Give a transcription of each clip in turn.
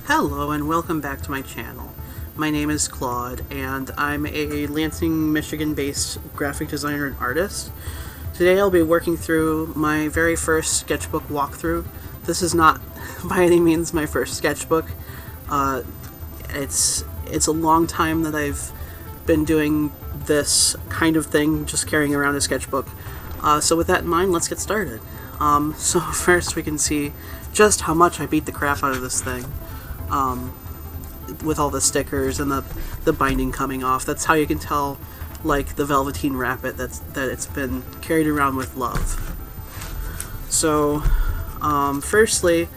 Hello and welcome back to my channel. My name is Claude and I'm a Lansing, Michigan-based graphic designer and artist. Today I'll be working through my very first sketchbook walkthrough. This is not by any means my first sketchbook. It's a long time that I've been doing this kind of thing, just carrying around a sketchbook. So with that in mind, let's get started. So first we can see just how much I beat the crap out of this thing. With all the stickers and the binding coming off. That's how you can tell, like, the velveteen wrappet that it's been carried around with love. So, firstly,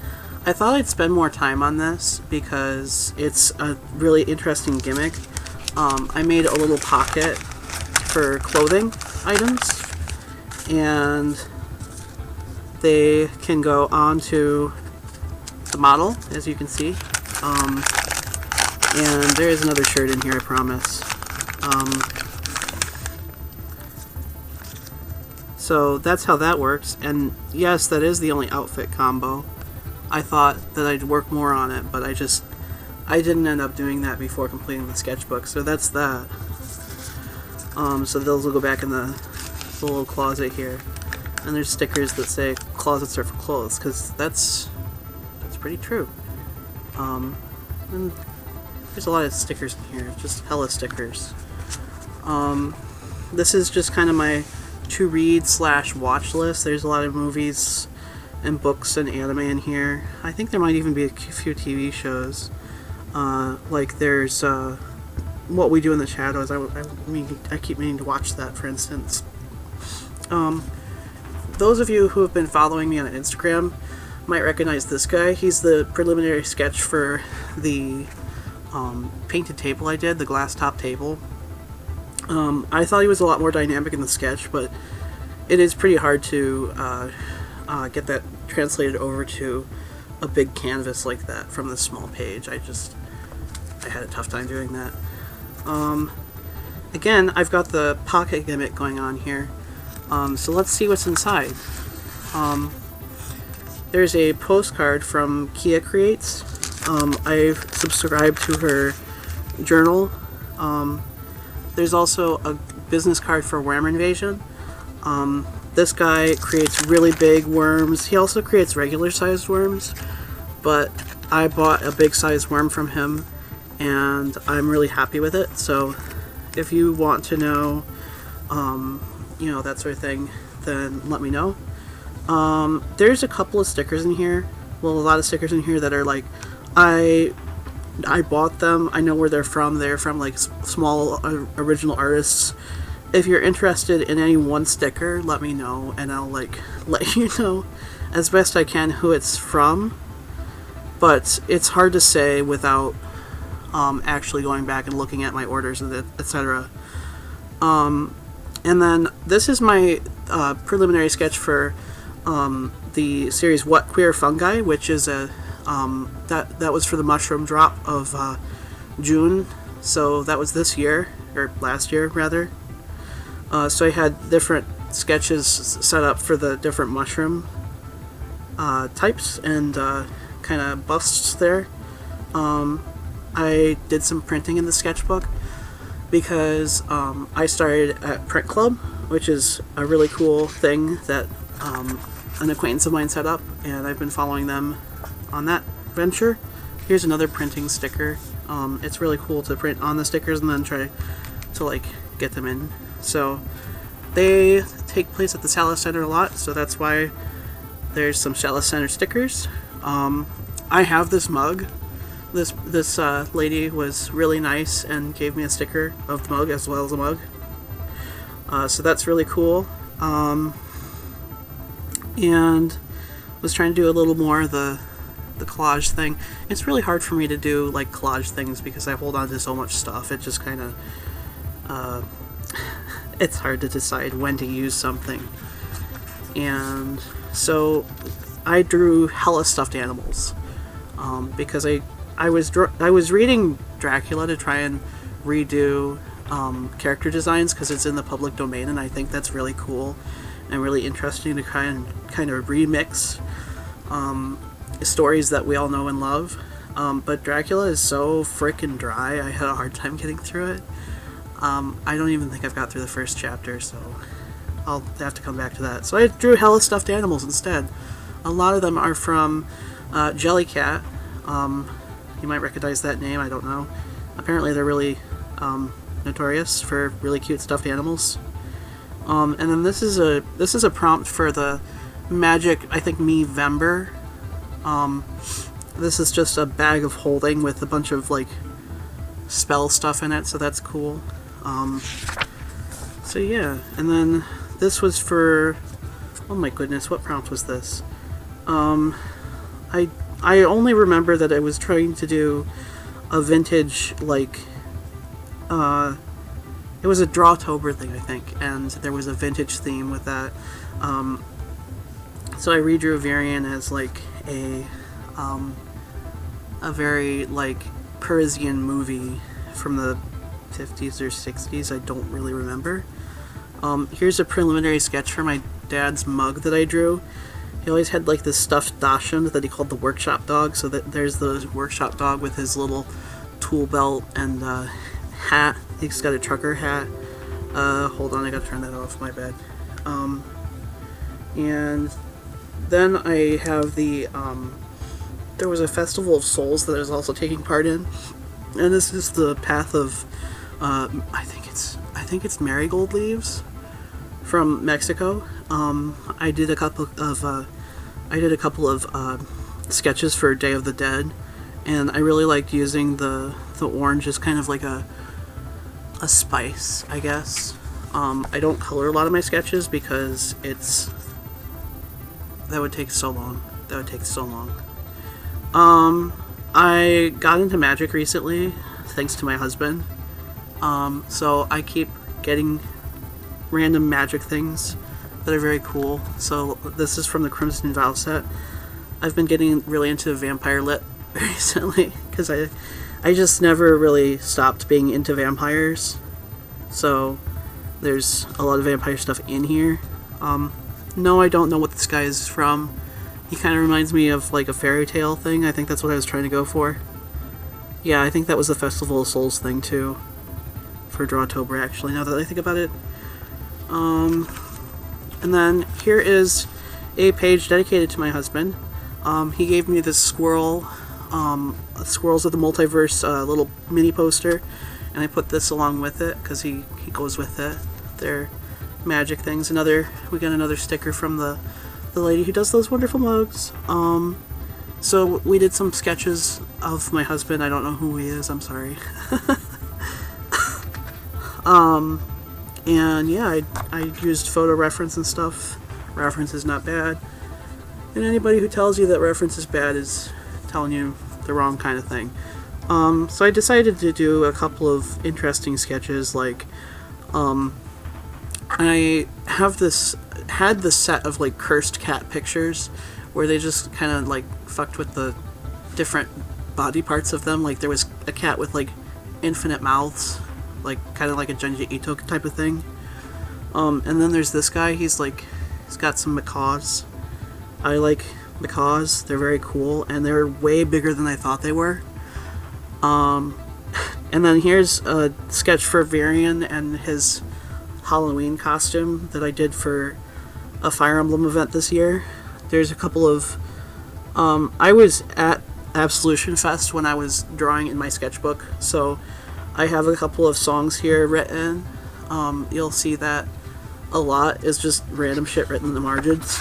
I thought I'd spend more time on this because it's a really interesting gimmick. I made a little pocket for clothing items, and they can go onto the model, as you can see. And there is another shirt in here, I promise. So that's how that works, and yes, that is the only outfit combo. I thought that I'd work more on it, but I didn't end up doing that before completing the sketchbook, so that's that. So those will go back in the little closet here. And there's stickers that say closets are for clothes, because that's pretty true. And there's a lot of stickers in here, just hella stickers. This is just kind of my to-read / watch list. There's a lot of movies and books and anime in here. I think there might even be a few TV shows. Like there's What We Do in the Shadows. I keep meaning to watch that, for instance. Those of you who have been following me on Instagram might recognize this guy. He's the preliminary sketch for the painted table I did, the glass top table. I thought he was a lot more dynamic in the sketch, but it is pretty hard to get that translated over to a big canvas like that from this small page. I had a tough time doing that. Again, I've got the pocket gimmick going on here, so let's see what's inside. There's a postcard from Kia Creates. I've subscribed to her journal. There's also a business card for Worm Invasion. This guy creates really big worms. He also creates regular sized worms, but I bought a big sized worm from him and I'm really happy with it. So if you want to know, that sort of thing, then let me know. There's a couple of stickers in here. Well, a lot of stickers in here that are like, I bought them. I know where they're from. They're from like small original artists. If you're interested in any one sticker, let me know, and I'll like let you know as best I can who it's from. But it's hard to say without actually going back and looking at my orders and etc. And then this is my preliminary sketch for the series What Queer Fungi, which is a that was for the mushroom drop of June, so that was this year, or last year rather. So I had different sketches set up for the different mushroom types and kind of busts there. I did some printing in the sketchbook because I started at Print Club, which is a really cool thing that an acquaintance of mine set up, and I've been following them on that venture. Here's another printing sticker. It's really cool to print on the stickers and then try to like get them in. So they take place at the Salas Center a lot, so that's why there's some Salas Center stickers. I have this mug. This lady was really nice and gave me a sticker of the mug as well as a mug. So that's really cool. And was trying to do a little more of the collage thing. It's really hard for me to do like collage things because I hold on to so much stuff. It just kind of it's hard to decide when to use something. And so I drew hella stuffed animals because I was reading Dracula to try and redo character designs because it's in the public domain, and I think that's really cool and really interesting to kind of remix stories that we all know and love. But Dracula is so frickin' dry, I had a hard time getting through it. I don't even think I've got through the first chapter, so I'll have to come back to that. So I drew hella stuffed animals instead. A lot of them are from Jellycat. You might recognize that name, I don't know. Apparently they're really notorious for really cute stuffed animals. And then this is a prompt for the Magic, I think, Me-Vember. This is just a bag of holding with a bunch of like spell stuff in it, so that's cool. So yeah, and then this was for, oh my goodness, what prompt was this? I only remember that I was trying to do a vintage, like, it was a Drawtober thing, I think, and there was a vintage theme with that. So I redrew Varian as like a very like Parisian movie from the 50s or 60s. I don't really remember. Here's a preliminary sketch for my dad's mug that I drew. He always had like this stuffed Dachshund that he called the workshop dog, so that there's the workshop dog with his little tool belt and hat. He's got a trucker hat. Hold on, I gotta turn that off, my bad. And then I have the, there was a Festival of Souls that I was also taking part in, and this is the path of, I think it's marigold leaves from Mexico. I did a couple of sketches for Day of the Dead, and I really liked using the orange as kind of like a spice, I guess. I don't color a lot of my sketches because that would take so long. I got into magic recently, thanks to my husband. So I keep getting random magic things that are very cool. So this is from the Crimson Vow set. I've been getting really into vampire lit recently because I just never really stopped being into vampires. So there's a lot of vampire stuff in here. No, I don't know what this guy is from. He kind of reminds me of like a fairy tale thing. I think that's what I was trying to go for. Yeah, I think that was the Festival of Souls thing too. For Drawtober, actually, now that I think about it. And then here is a page dedicated to my husband. He gave me this squirrel, Squirrels of the Multiverse little mini poster, and I put this along with it because he goes with it. They're magic things. We got another sticker from the lady who does those wonderful mugs. So we did some sketches of my husband. I don't know who he is, I'm sorry. And yeah, I used photo reference and stuff. Reference is not bad. And anybody who tells you that reference is bad is telling you the wrong kind of thing. So I decided to do a couple of interesting sketches, like, I had this set of like cursed cat pictures where they just kind of like fucked with the different body parts of them. Like there was a cat with like infinite mouths, like kind of like a Junji Ito type of thing. And then there's this guy, he's got some macaws. I like macaws, they're very cool, and they're way bigger than I thought they were. And then here's a sketch for Varian and his Halloween costume that I did for a Fire Emblem event this year. There's a couple of, I was at Absolution Fest when I was drawing in my sketchbook, so I have a couple of songs here written. You'll see that a lot is just random shit written in the margins.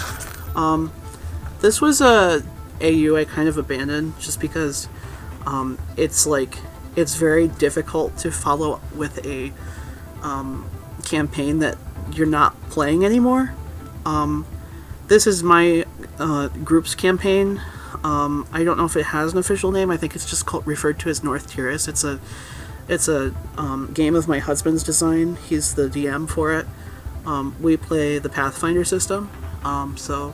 This was a AU I kind of abandoned just because it's very difficult to follow with a campaign that you're not playing anymore. This is my group's campaign. I don't know if it has an official name. I think it's just referred to as North Tiris. It's a game of my husband's design. He's the DM for it. We play the Pathfinder system. So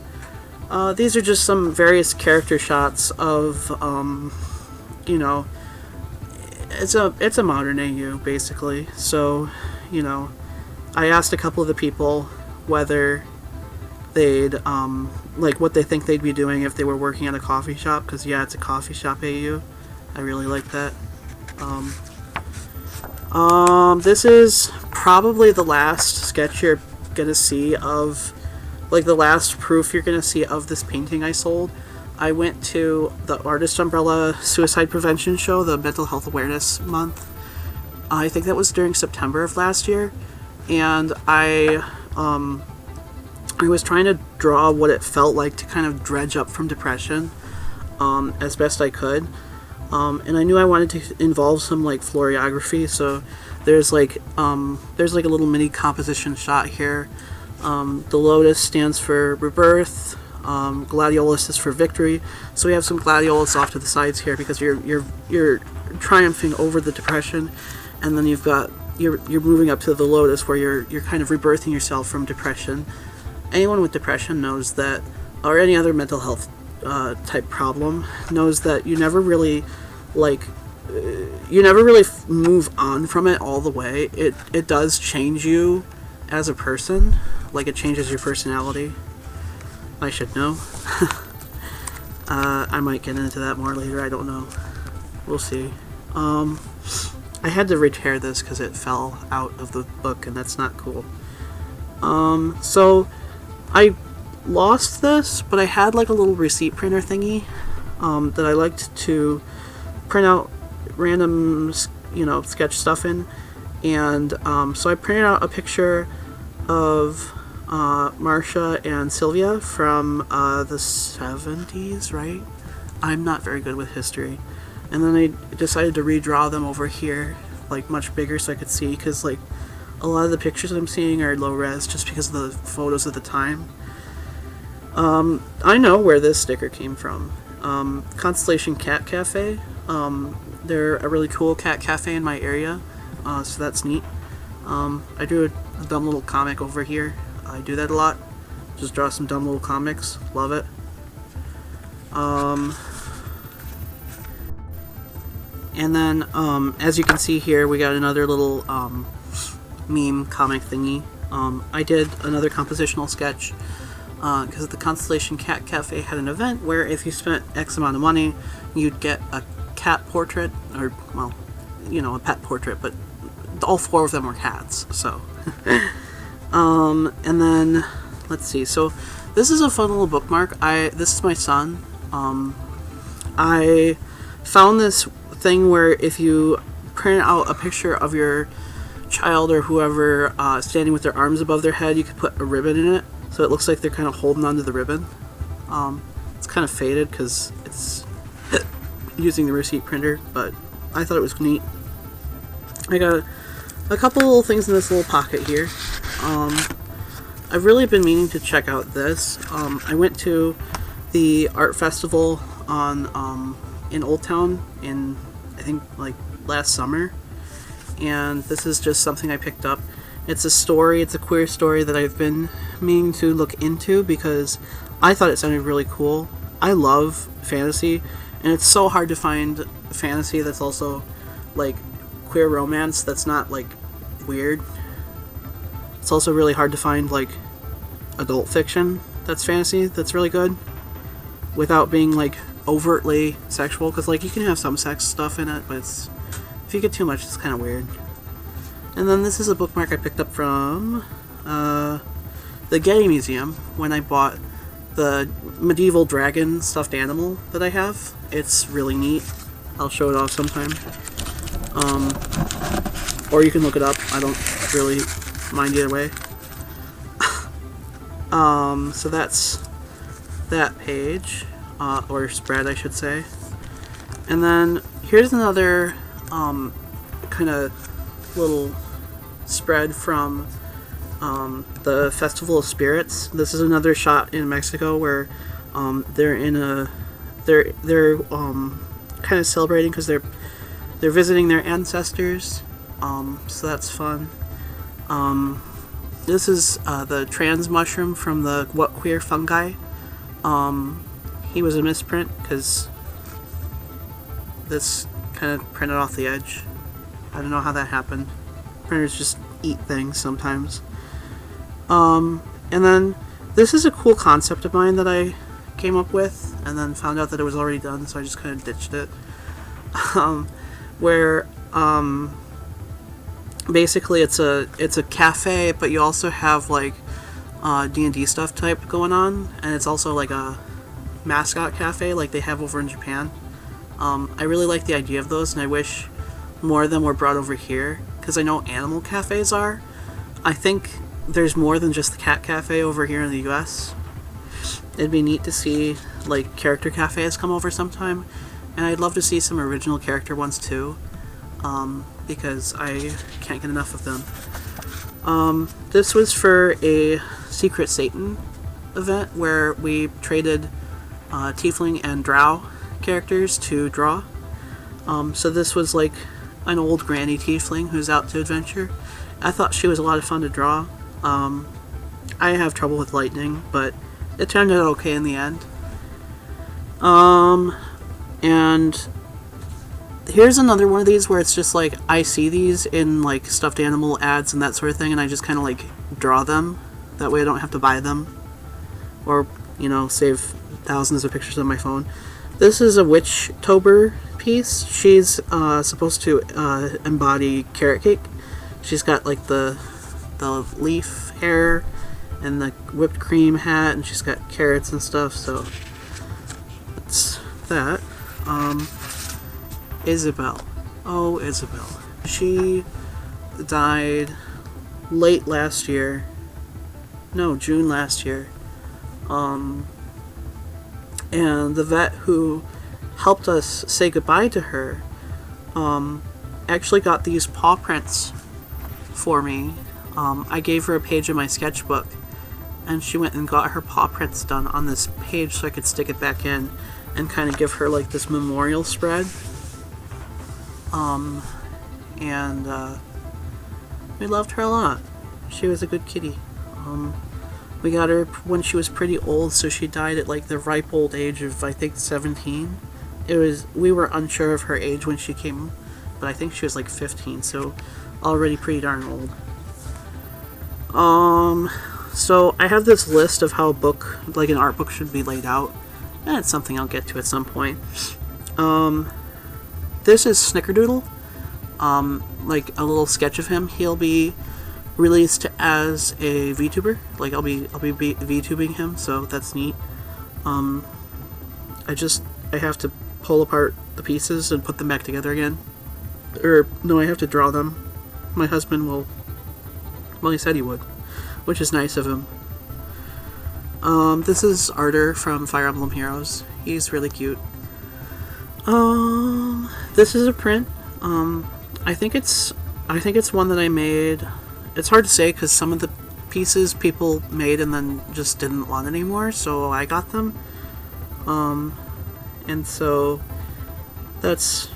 these are just some various character shots of, you know, it's a modern AU basically. So, you know, I asked a couple of the people whether they'd like what they think they'd be doing if they were working at a coffee shop, because yeah, it's a coffee shop AU. I really like that. This is probably the last sketch you're gonna see of, like, the last proof you're gonna see of this painting I sold. I went to the Artist Umbrella Suicide Prevention Show, the Mental Health Awareness Month. I think that was during September of last year, and I was trying to draw what it felt like to kind of dredge up from depression as best I could. And I knew I wanted to involve some, like, florography, so there's like a little mini composition shot here. The lotus stands for rebirth. Gladiolus is for victory. So we have some gladiolus off to the sides here because you're triumphing over the depression, and then you're moving up to the lotus where you're kind of rebirthing yourself from depression. Anyone with depression knows that, or any other mental health type problem, knows that you never really move on from it all the way. It does change you as a person, like it changes your personality. I should know. I might get into that more later, I don't know. We'll see. I had to retear this because it fell out of the book, and that's not cool. So I lost this, but I had like a little receipt printer thingy that I liked to print out random, sketch stuff in. And so I printed out a picture of Marcia and Sylvia from the 70s, right? I'm not very good with history. And then I decided to redraw them over here, like much bigger so I could see, because like a lot of the pictures I'm seeing are low res just because of the photos at the time. I know where this sticker came from. Constellation Cat Cafe. They're a really cool cat cafe in my area, so that's neat. I drew a dumb little comic over here. I do that a lot. Just draw some dumb little comics. Love it. And then, as you can see here, we got another little meme comic thingy. I did another compositional sketch because the Constellation Cat Cafe had an event where if you spent X amount of money, you'd get a cat portrait, or, well, a pet portrait, but all four of them were cats, so. And then, let's see, so this is a fun little bookmark. This is my son. I found this thing where if you print out a picture of your child or whoever standing with their arms above their head, you could put a ribbon in it, so it looks like they're kind of holding onto the ribbon. It's kind of faded because it's using the receipt printer, but I thought it was neat. I got a couple little things in this little pocket here. I've really been meaning to check out this. I went to the art festival in Old Town in, I think, like last summer, and this is just something I picked up. It's a queer story that I've been meaning to look into because I thought it sounded really cool. I love fantasy, and it's so hard to find fantasy that's also like queer romance that's not like weird. It's also really hard to find like adult fiction that's fantasy that's really good without being like overtly sexual, because like you can have some sex stuff in it, but if you get too much, it's kind of weird. And then this is a bookmark I picked up from the Getty Museum when I bought the medieval dragon stuffed animal that I have. It's really neat. I'll show it off sometime. Or you can look it up. I don't really mind either way. So that's that page, or spread I should say. And then here's another kind of little spread from the Festival of Spirits. This is another shot in Mexico where they're kind of celebrating because they're visiting their ancestors. So that's fun. This is the trans mushroom from the What Queer Fungi. He was a misprint because this kind of printed off the edge. I don't know how that happened. Printers just eat things sometimes. And then this is a cool concept of mine that I came up with and then found out that it was already done, so I just kind of ditched it. where basically it's a cafe, but you also have like D&D stuff type going on, and it's also like a mascot cafe like they have over in Japan. I really like the idea of those, and I wish more of them were brought over here, because I know animal cafes are. I think there's more than just the cat cafe over here in the US. It'd be neat to see like character cafes come over sometime, and I'd love to see some original character ones too, because I can't get enough of them. This was for a Secret Satan event where we traded Tiefling and Drow characters to draw. So this was like an old granny Tiefling who's out to adventure. I thought she was a lot of fun to draw. I have trouble with lightning, but it turned out okay in the end. And here's another one of these where it's just like I see these in like stuffed animal ads and that sort of thing, and I just kind of like draw them. That way I don't have to buy them or, you know, save thousands of pictures on my phone. This is a Witch-tober piece. She's supposed to embody carrot cake. She's got like the leaf hair and the whipped cream hat, and she's got carrots and stuff, so that's that. Isabel. Oh, Isabel. She died late last year. No, June last year. And the vet who helped us say goodbye to her actually got these paw prints for me. I gave her a page of my sketchbook, and she went and got her paw prints done on this page so I could stick it back in and kind of give her like this memorial spread. We loved her a lot. She was a good kitty. We got her when she was pretty old, so she died at like the ripe old age of, I think, 17. We were unsure of her age when she came, but I think she was like 15, so already pretty darn old. So I have this list of how a book, like an art book, should be laid out, and it's something I'll get to at some point. This is Snickerdoodle, like a little sketch of him. He'll be released as a VTuber. Like I'll be VTubing him, so that's neat. I have to pull apart the pieces and put them back together again. Or no, I have to draw them. My husband will. Well, he said he would, which is nice of him. This is Artur from Fire Emblem Heroes. He's really cute. This is a print. I think it's one that I made. It's hard to say because some of the pieces people made and then just didn't want anymore, so I got them. And so it's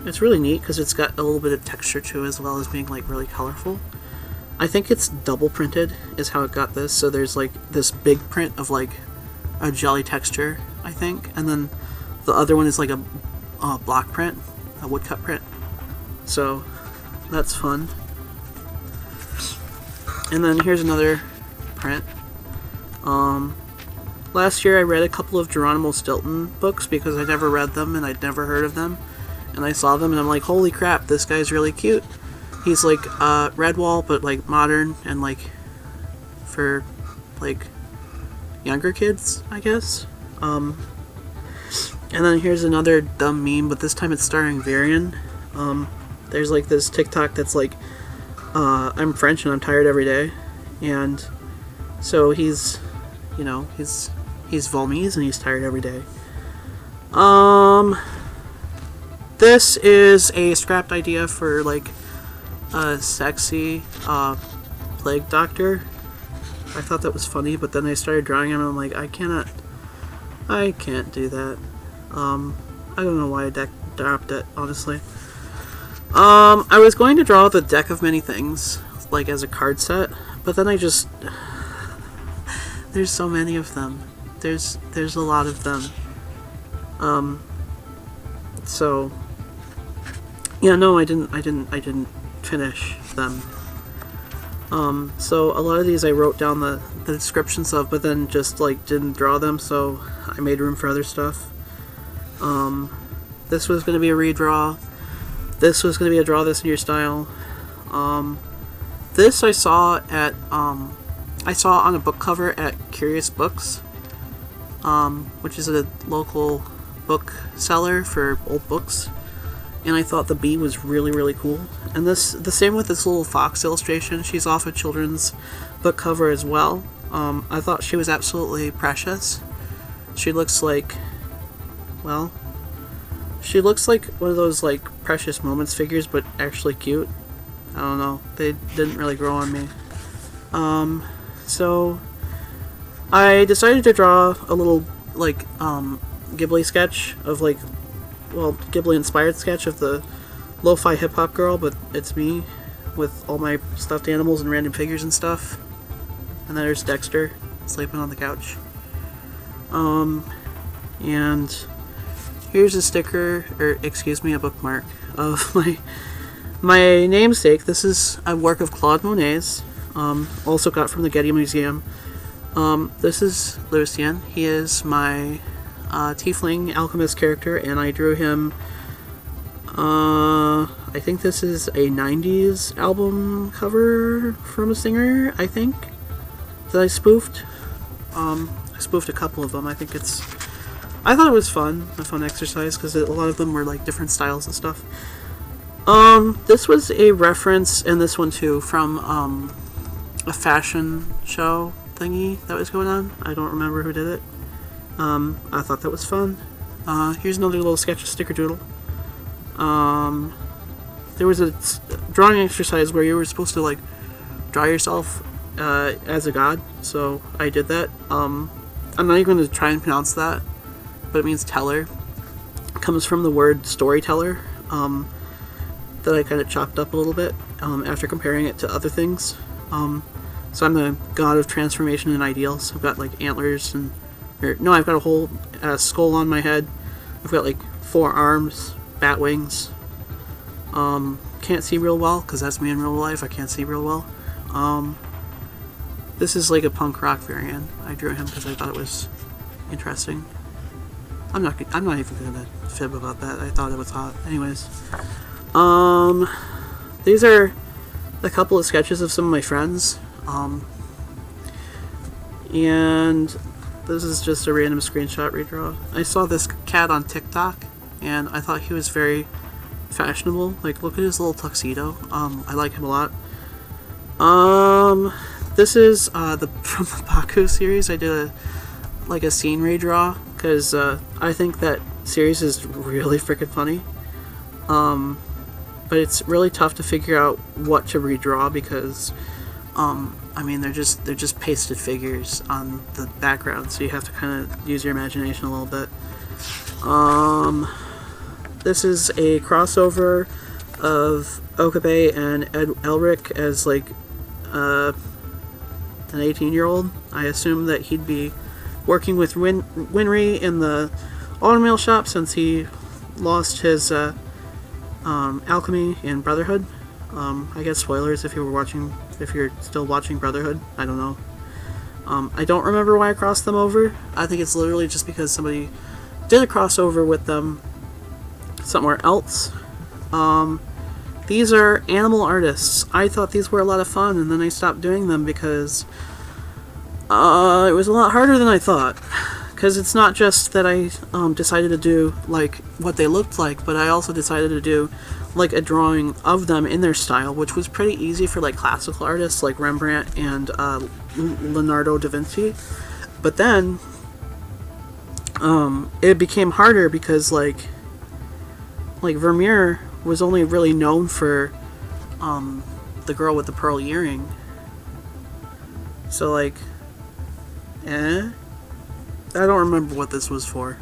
really neat because it's got a little bit of texture to it as well as being like really colorful. I think it's double printed is how it got this, so there's like this big print of like a jelly texture, I think, and then the other one is like a block print, a woodcut print. So that's fun. And then here's another print. Last year I read a couple of Geronimo Stilton books because I never read them and I'd never heard of them. And I saw them and I'm like, holy crap, this guy's really cute. He's like Redwall, but like modern and like for like younger kids, I guess. And then here's another dumb meme, but this time it's starring Varian. There's like this TikTok that's like, I'm French and I'm tired every day, and so he's Volmese and he's tired every day. This is a scrapped idea for like a sexy plague doctor. I thought that was funny, but then I started drawing him and I'm like, I can't do that. I don't know why I dropped it, honestly. I was going to draw the deck of many things, like as a card set, but then there's so many of them. There's a lot of them. So yeah, no, I didn't finish them. So a lot of these I wrote down the descriptions of, but then just like didn't draw them, so I made room for other stuff. This was going to be a redraw. This was going to be a draw this in your style. This I saw on a book cover at Curious Books, which is a local book seller for old books, and I thought the bee was really, really cool. And the same with this little fox illustration. She's off a children's book cover as well. I thought she was absolutely precious. She looks like, well, she looks like one of those like Precious Moments figures, but actually cute. I don't know. They didn't really grow on me. So I decided to draw a little like Ghibli sketch of like, well, Ghibli inspired sketch of the lo-fi hip hop girl, but it's me with all my stuffed animals and random figures and stuff. And then there's Dexter sleeping on the couch. And here's a sticker, or excuse me, a bookmark of my namesake. This is a work of Claude Monet's, also got from the Getty Museum. This is Lucien. He is my Tiefling alchemist character, and I drew him, I think this is a 90s album cover from a singer, I think, that I spoofed. I spoofed a couple of them. I thought it was fun, a fun exercise, because a lot of them were like different styles and stuff. This was a reference, and this one too, from a fashion show thingy that was going on. I don't remember who did it. I thought that was fun. Here's another little sketch of Snickerdoodle. There was a drawing exercise where you were supposed to like draw yourself as a god, so I did that. I'm not even going to try and pronounce that, but it means teller. It comes from the word storyteller, that I kind of chopped up a little bit after comparing it to other things. So I'm the god of transformation and ideals. I've got like antlers and, I've got a whole skull on my head. I've got like 4 arms, bat wings. Can't see real well because that's me in real life. I can't see real well. This is like a punk rock variant. I drew him because I thought it was interesting. I'm not even gonna fib about that. I thought it was hot. Anyways, these are a couple of sketches of some of my friends. And this is just a random screenshot redraw. I saw this cat on TikTok, and I thought he was very fashionable. Like, look at his little tuxedo. I like him a lot. This is from the Baku series. I did a scene redraw because I think that series is really freaking funny. But it's really tough to figure out what to redraw because I mean, they're just pasted figures on the background, so you have to kind of use your imagination a little bit. This is a crossover of Okabe and Ed Elric as like an 18-year-old. I assume that he'd be working with Winry in the automail shop since he lost his alchemy in Brotherhood. I guess spoilers if you're still watching Brotherhood. I don't know. I don't remember why I crossed them over. I think it's literally just because somebody did a crossover with them somewhere else. These are animal artists. I thought these were a lot of fun, and then I stopped doing them because it was a lot harder than I thought. Because it's not just that I decided to do like what they looked like, but I also decided to do like a drawing of them in their style, which was pretty easy for like classical artists like Rembrandt and Leonardo da Vinci. But then it became harder because like Vermeer was only really known for the girl with the pearl earring. So like, I don't remember what this was for.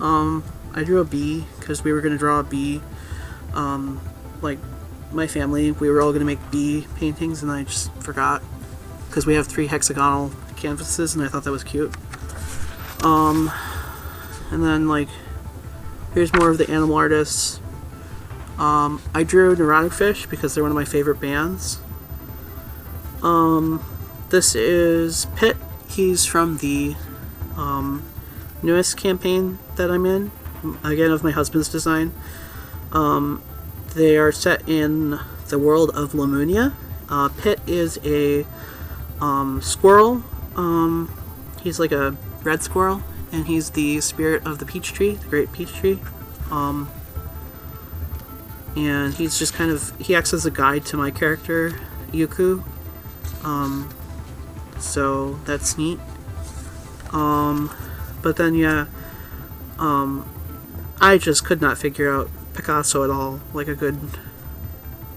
I drew a bee because we were going to draw a bee. Like, my family, we were all going to make bee paintings, and I just forgot. Because we have 3 hexagonal canvases, and I thought that was cute. And then, like, here's more of the animal artists. I drew Neurotic Fish because they're one of my favorite bands. This is Pitt. He's from the newest campaign that I'm in. again, of my husband's design. They are set in the world of Lemunia. Pitt is a squirrel. He's like a red squirrel, and he's the spirit of the peach tree, the great peach tree. And he's just kind of, he acts as a guide to my character, Yuku. So that's neat. But then, yeah, I just could not figure out Picasso at all, like a good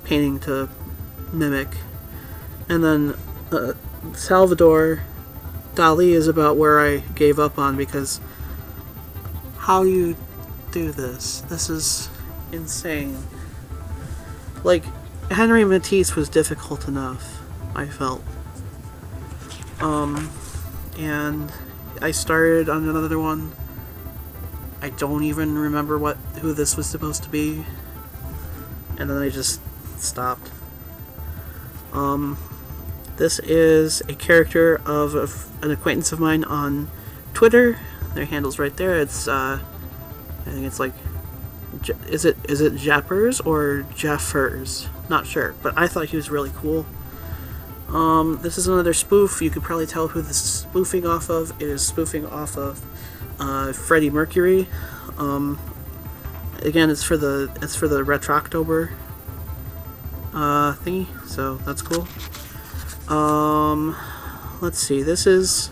painting to mimic. And then Salvador Dali is about where I gave up on, because how you do this? This is insane. Like, Henry Matisse was difficult enough, I felt. And I started on another one. I don't even remember who this was supposed to be. And then I just stopped. This is a character of an acquaintance of mine on Twitter. Their handle's right there. It's I think it's like, is it Jappers or Jaffers? Not sure, but I thought he was really cool. This is another spoof. You could probably tell who this is spoofing off of. It is spoofing off of Freddie Mercury. Again, it's for the Retroctober thingy, so that's cool. Let's see. This is,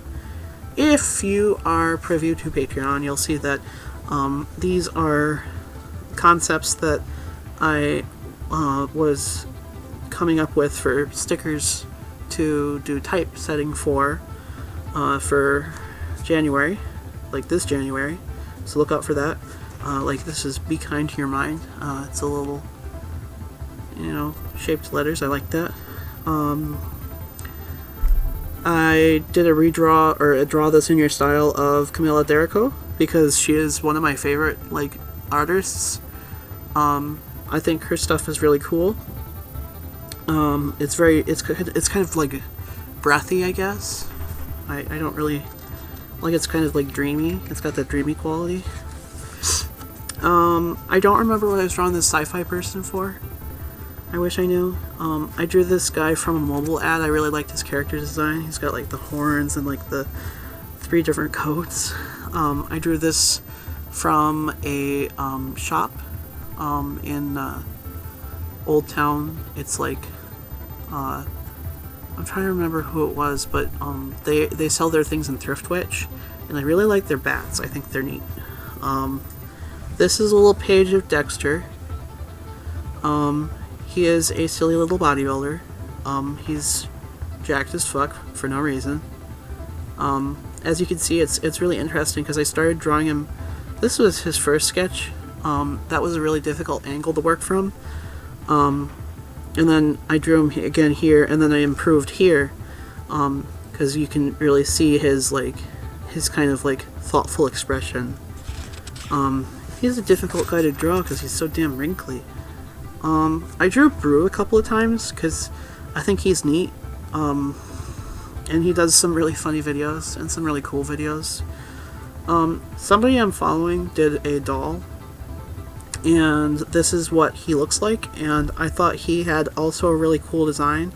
if you are privy to Patreon, you'll see that these are concepts that I was coming up with for stickers to do typesetting for January, like this January. So look out for that. Like, this is Be Kind to Your Mind. It's a little, shaped letters. I like that. I did a redraw, or a Draw This in Your Style of Camilla D'Erico, because she is one of my favorite, artists. I think her stuff is really cool. It's kind of like breathy, I guess. I don't really, it's kind of like dreamy. It's got that dreamy quality. I don't remember what I was drawing this sci-fi person for. I wish I knew. I drew this guy from a mobile ad. I really liked his character design. He's got the horns and the 3 different coats. I drew this from a shop in Old Town. It's I'm trying to remember who it was, but they sell their things in Thrift Witch, and I really like their bats. I think they're neat. This is a little page of Dexter. He is a silly little bodybuilder. He's jacked as fuck for no reason. As you can see, it's really interesting because I started drawing him. This was his first sketch. That was a really difficult angle to work from. And then I drew him again here, and then I improved here, because you can really see his kind of thoughtful expression. He's a difficult guy to draw because he's so damn wrinkly. I drew Brew a couple of times because I think he's neat, and he does some really funny videos and some really cool videos. Somebody I'm following did a doll, and this is what he looks like, and I thought he had also a really cool design,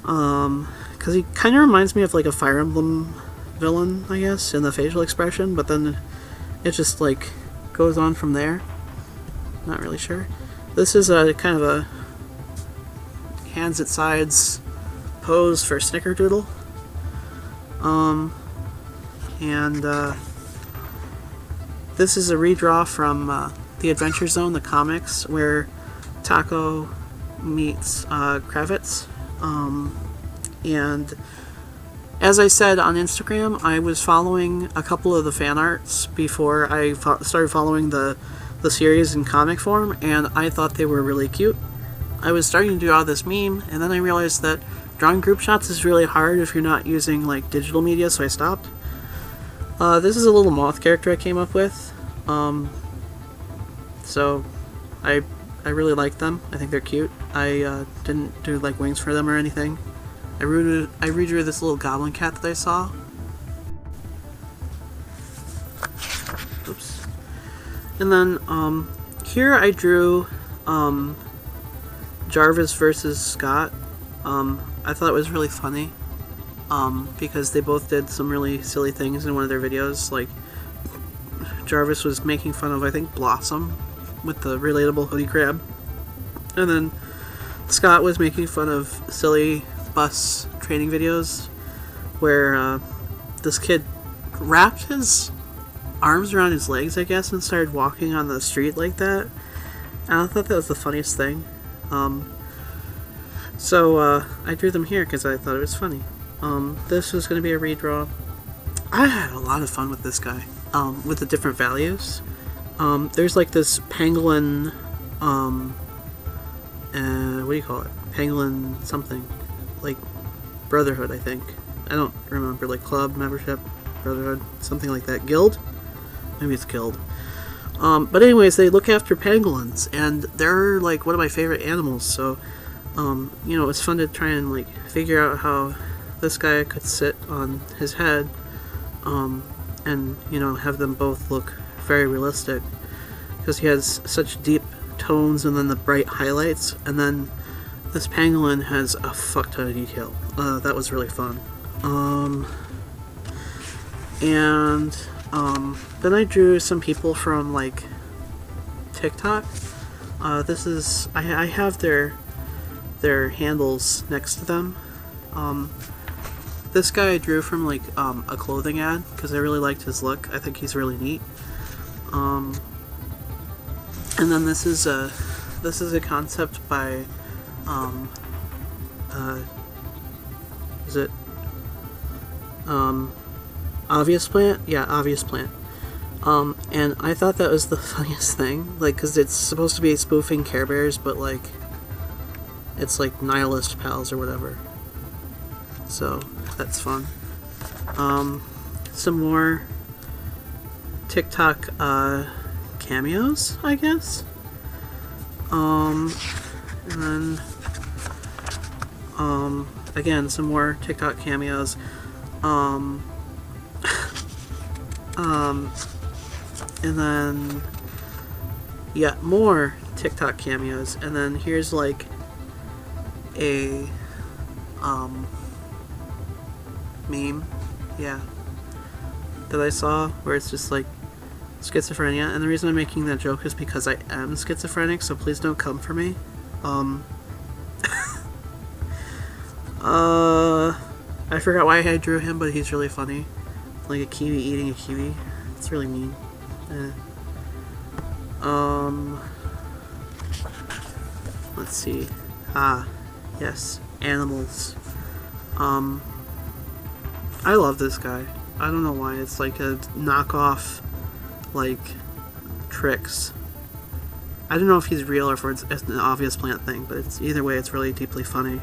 because he kind of reminds me of a Fire Emblem villain, I guess, in the facial expression, but then it just goes on from there. Not really sure. This is a kind of a hands at sides pose for Snickerdoodle. This is a redraw from The Adventure Zone, the comics, where Taco meets Kravitz. And as I said on Instagram, I was following a couple of the fan arts before I started following the series in comic form, and I thought they were really cute. I was starting to draw this meme, and then I realized that drawing group shots is really hard if you're not using digital media, so I stopped. This is a little moth character I came up with. So I really like them. I think they're cute. I didn't do wings for them or anything. I redrew this little goblin cat that I saw. Oops. And then here I drew Jarvis versus Scott. I thought it was really funny because they both did some really silly things in one of their videos. Like Jarvis was making fun of, I think, Blossom with the relatable hoodie crab, and then Scott was making fun of silly bus training videos where this kid wrapped his arms around his legs, I guess, and started walking on the street like that. And I thought that was the funniest thing. So I drew them here because I thought it was funny. This was going to be a redraw. I had a lot of fun with this guy, with the different values. There's like this pangolin, what do you call it? Pangolin something. Like Brotherhood, I think. I don't remember, like club, membership, Brotherhood, something like that. Guild? Maybe it's Guild. But anyways, they look after pangolins, and they're like one of my favorite animals, so, you know, it's fun to try and like figure out how this guy could sit on his head, and, you know, have them both look very realistic, because he has such deep tones and then the bright highlights, and then this pangolin has a fuck ton of detail. That was really fun. Then I drew some people from like TikTok. This is I have their handles next to them. This guy I drew from like a clothing ad because I really liked his look. I think he's really neat. And then this is a concept by is it Obvious Plant? Yeah, Obvious Plant. And I thought that was the funniest thing, like, because it's supposed to be spoofing Care Bears, but like it's like Nihilist Pals or whatever. So that's fun. Some more TikTok cameos, I guess. And then again, some more TikTok cameos. And then yeah, more TikTok cameos, and then here's like a meme, yeah, that I saw where it's just like schizophrenia, and the reason I'm making that joke is because I am schizophrenic, so please don't come for me. I forgot why I drew him, but he's really funny. Like a kiwi eating a kiwi. It's really mean. Let's see. Yes, animals. I love this guy. I don't know why. It's like a knockoff, like, Tricks. I don't know if he's real or if it's an Obvious Plant thing, but it's either way, it's really deeply funny.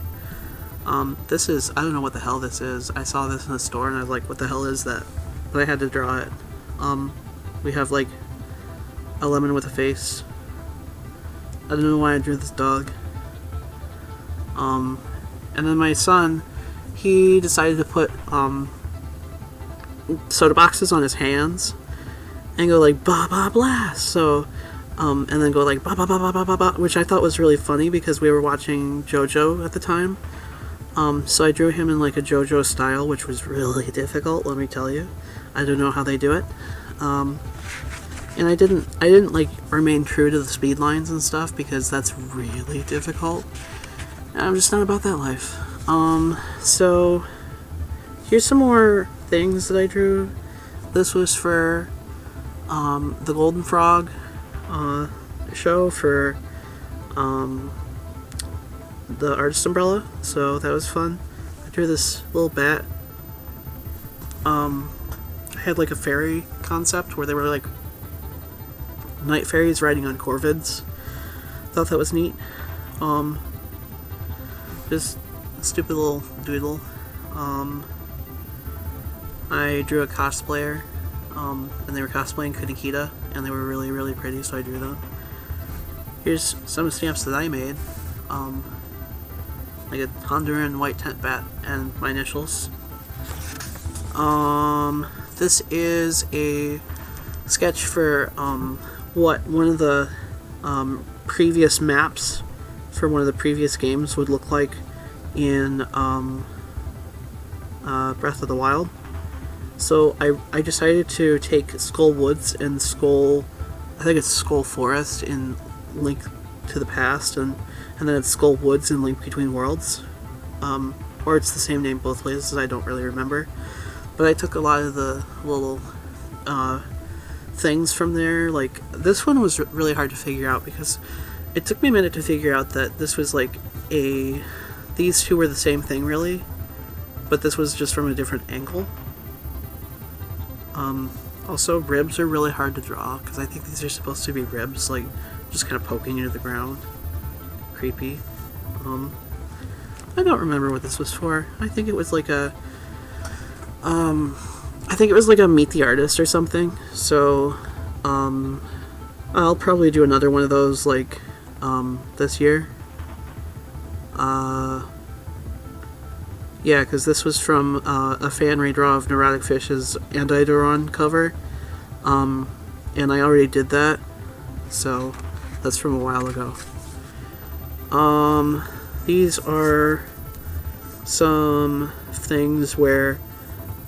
This is, I don't know what the hell this is. I saw this in the store and I was like, what the hell is that? But I had to draw it. We have like a lemon with a face. I don't know why I drew this dog. And then my son, he decided to put soda boxes on his hands and go like ba ba blast. So and then go like ba ba ba ba ba ba ba, which I thought was really funny because we were watching JoJo at the time. So I drew him in like a JoJo style, which was really difficult, let me tell you. I don't know how they do it. And I didn't like remain true to the speed lines and stuff because that's really difficult. I'm just not about that life. So here's some more things that I drew. This was for the Golden Frog show for the Artist Umbrella, so that was fun. I drew this little bat. I had like a fairy concept where they were like night fairies riding on corvids. Thought that was neat. Just a stupid little doodle. I drew a cosplayer, and they were cosplaying Kunikita, and they were really, really pretty, so I drew them. Here's some stamps that I made. Like a Honduran white tent bat and my initials. This is a sketch for what one of the previous maps for one of the previous games would look like in Breath of the Wild. So I decided to take Skull Woods and I think it's Skull Forest in Link to the Past, and then it's Skull Woods in Link Between Worlds. Or it's the same name both places, I don't really remember. But I took a lot of the little things from there. Like, this one was really hard to figure out because it took me a minute to figure out that this was like these two were the same thing, really. But this was just from a different angle. Also, ribs are really hard to draw, because I think these are supposed to be ribs, like, just kind of poking into the ground. Creepy. I don't remember what this was for. I think it was like a Meet the Artist or something. So, I'll probably do another one of those, like, this year. Yeah, because this was from a fan redraw of Neurotic Fish's Anti-Duron cover. And I already did that. So, that's from a while ago. These are some things where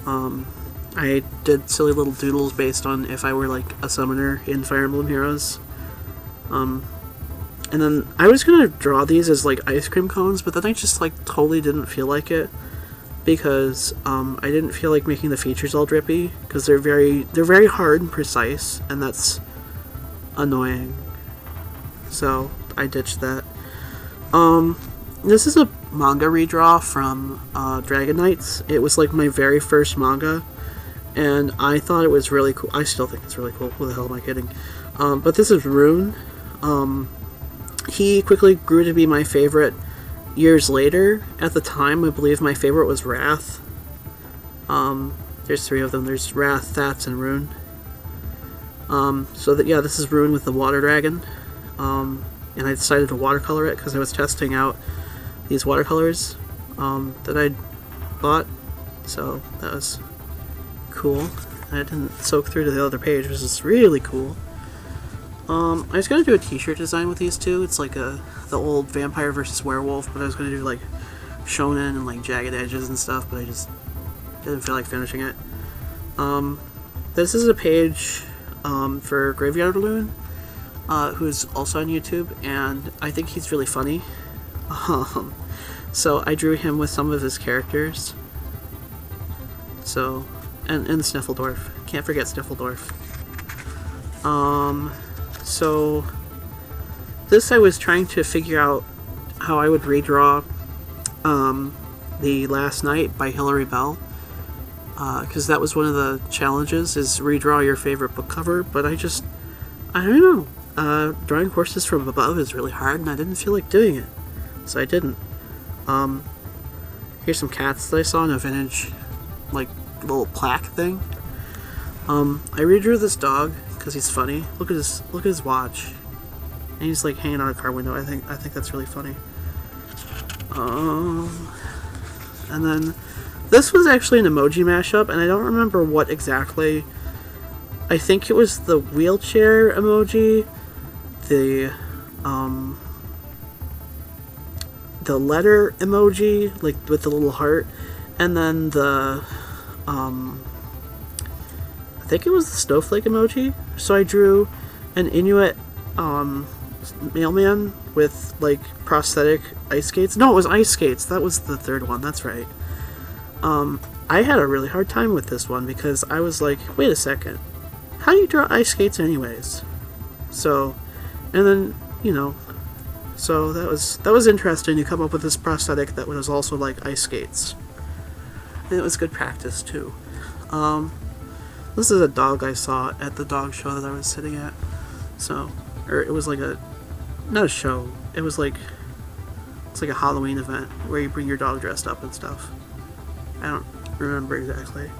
I did silly little doodles based on if I were like a summoner in Fire Emblem Heroes. And then I was gonna draw these as like ice cream cones, but then I just like totally didn't feel like it because I didn't feel like making the features all drippy because they're very hard and precise, and that's annoying. So I ditched that. This is a manga redraw from Dragon Knights. It was like my very first manga, and I thought it was really cool. I still think it's really cool. Who the hell am I kidding? But this is Roon. He quickly grew to be my favorite years later. At the time, I believe my favorite was Wrath. There's three of them. There's Wrath, Thats, and Roon. So yeah, this is Roon with the water dragon. And I decided to watercolor it because I was testing out these watercolors that I'd bought. So that was cool. I didn't soak through to the other page, which is really cool. I was going to do a t-shirt design with these two. It's like the old vampire versus werewolf, but I was going to do like shonen and like jagged edges and stuff, but I just didn't feel like finishing it. This is a page for Graveyard Loon, who's also on YouTube, and I think he's really funny. So I drew him with some of his characters. So, and Sniffledorf. Can't forget Sniffledorf. So this I was trying to figure out how I would redraw The Last Night by Hilary Bell, because that was one of the challenges, is redraw your favorite book cover, but I don't know. Drawing horses from above is really hard, and I didn't feel like doing it, so I didn't. Here's some cats that I saw in a vintage, like, little plaque thing. I redrew this dog because he's funny. Look at his watch, and he's like hanging out a car window. I think that's really funny. And then this was actually an emoji mashup, and I don't remember what exactly. I think it was the wheelchair emoji, the letter emoji, like with the little heart, and then the I think it was the snowflake emoji. So I drew an Inuit mailman with like prosthetic ice skates. No, it was ice skates. That was the third one. That's right. I had a really hard time with this one because I was like, wait a second, how do you draw ice skates anyways? So, and then, you know, so that was interesting to come up with this prosthetic that was also like ice skates. And it was good practice too. This is a dog I saw at the dog show that I was sitting at. So, or it was like not a show, it was like, it's like a Halloween event where you bring your dog dressed up and stuff. I don't remember exactly.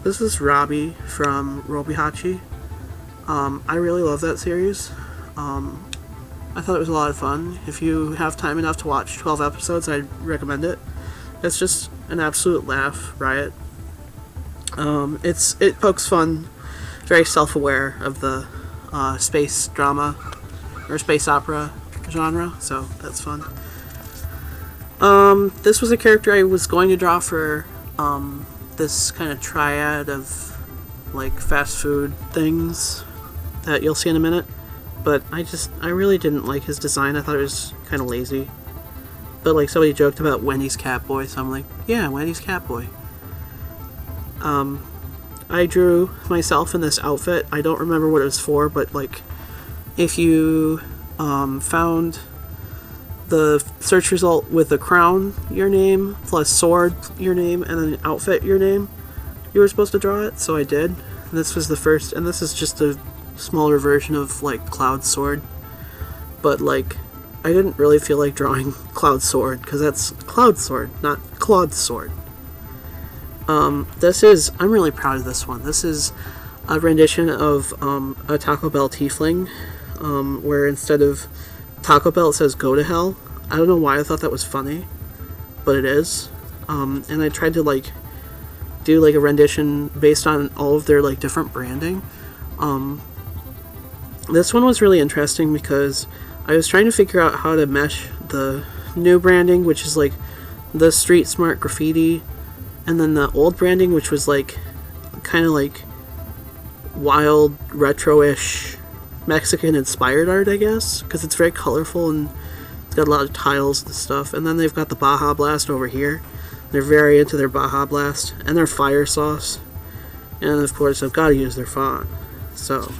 This is Robbie from Robihachi. I really love that series. I thought it was a lot of fun. If you have time enough to watch 12 episodes, I'd recommend it. It's just an absolute laugh riot. It pokes fun, very self-aware of the space drama or space opera genre, so that's fun. This was a character I was going to draw for this kind of triad of like fast food things that you'll see in a minute, but I really didn't like his design. I thought it was kind of lazy. But like somebody joked about Wendy's Catboy, so I'm like, yeah, Wendy's Catboy. I drew myself in this outfit. I don't remember what it was for, but like if you found the search result with a crown, your name, plus sword, your name, and then outfit, your name, you were supposed to draw it, so I did. And this was the first, and this is just a smaller version of like Cloud's sword. But like, I didn't really feel like drawing Cloud's sword, because that's Cloud's sword, not Claude's sword. I'm really proud of this one. This is a rendition of a Taco Bell Tiefling, where instead of Taco Bell it says go to hell. I don't know why I thought that was funny, but it is. And I tried to like do like a rendition based on all of their like different branding. This one was really interesting because I was trying to figure out how to mesh the new branding, which is like the street smart graffiti, and then the old branding, which was like kind of like wild retro-ish Mexican inspired art, I guess, because it's very colorful and it's got a lot of tiles and stuff. And then they've got the Baja Blast over here. They're very into their Baja Blast and their fire sauce, and of course I've got to use their font. So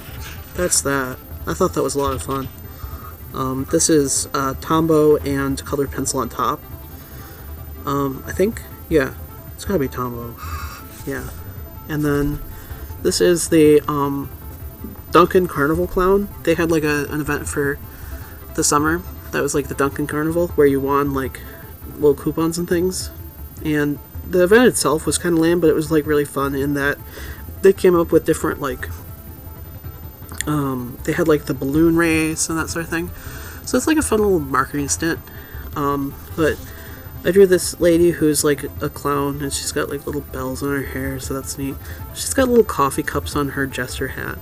that's that. I thought that was a lot of fun. This is Tombow and colored pencil on top. I think, yeah, it's gotta be Tombow. Yeah. And then this is the Duncan Carnival Clown. They had like an event for the summer that was like the Duncan Carnival, where you won like little coupons and things. And the event itself was kind of lame, but it was like really fun in that they came up with different like they had like the balloon race and that sort of thing. So it's like a fun little marketing stint. But I drew this lady who's like a clown, and she's got like little bells on her hair, so that's neat. She's got little coffee cups on her jester hat.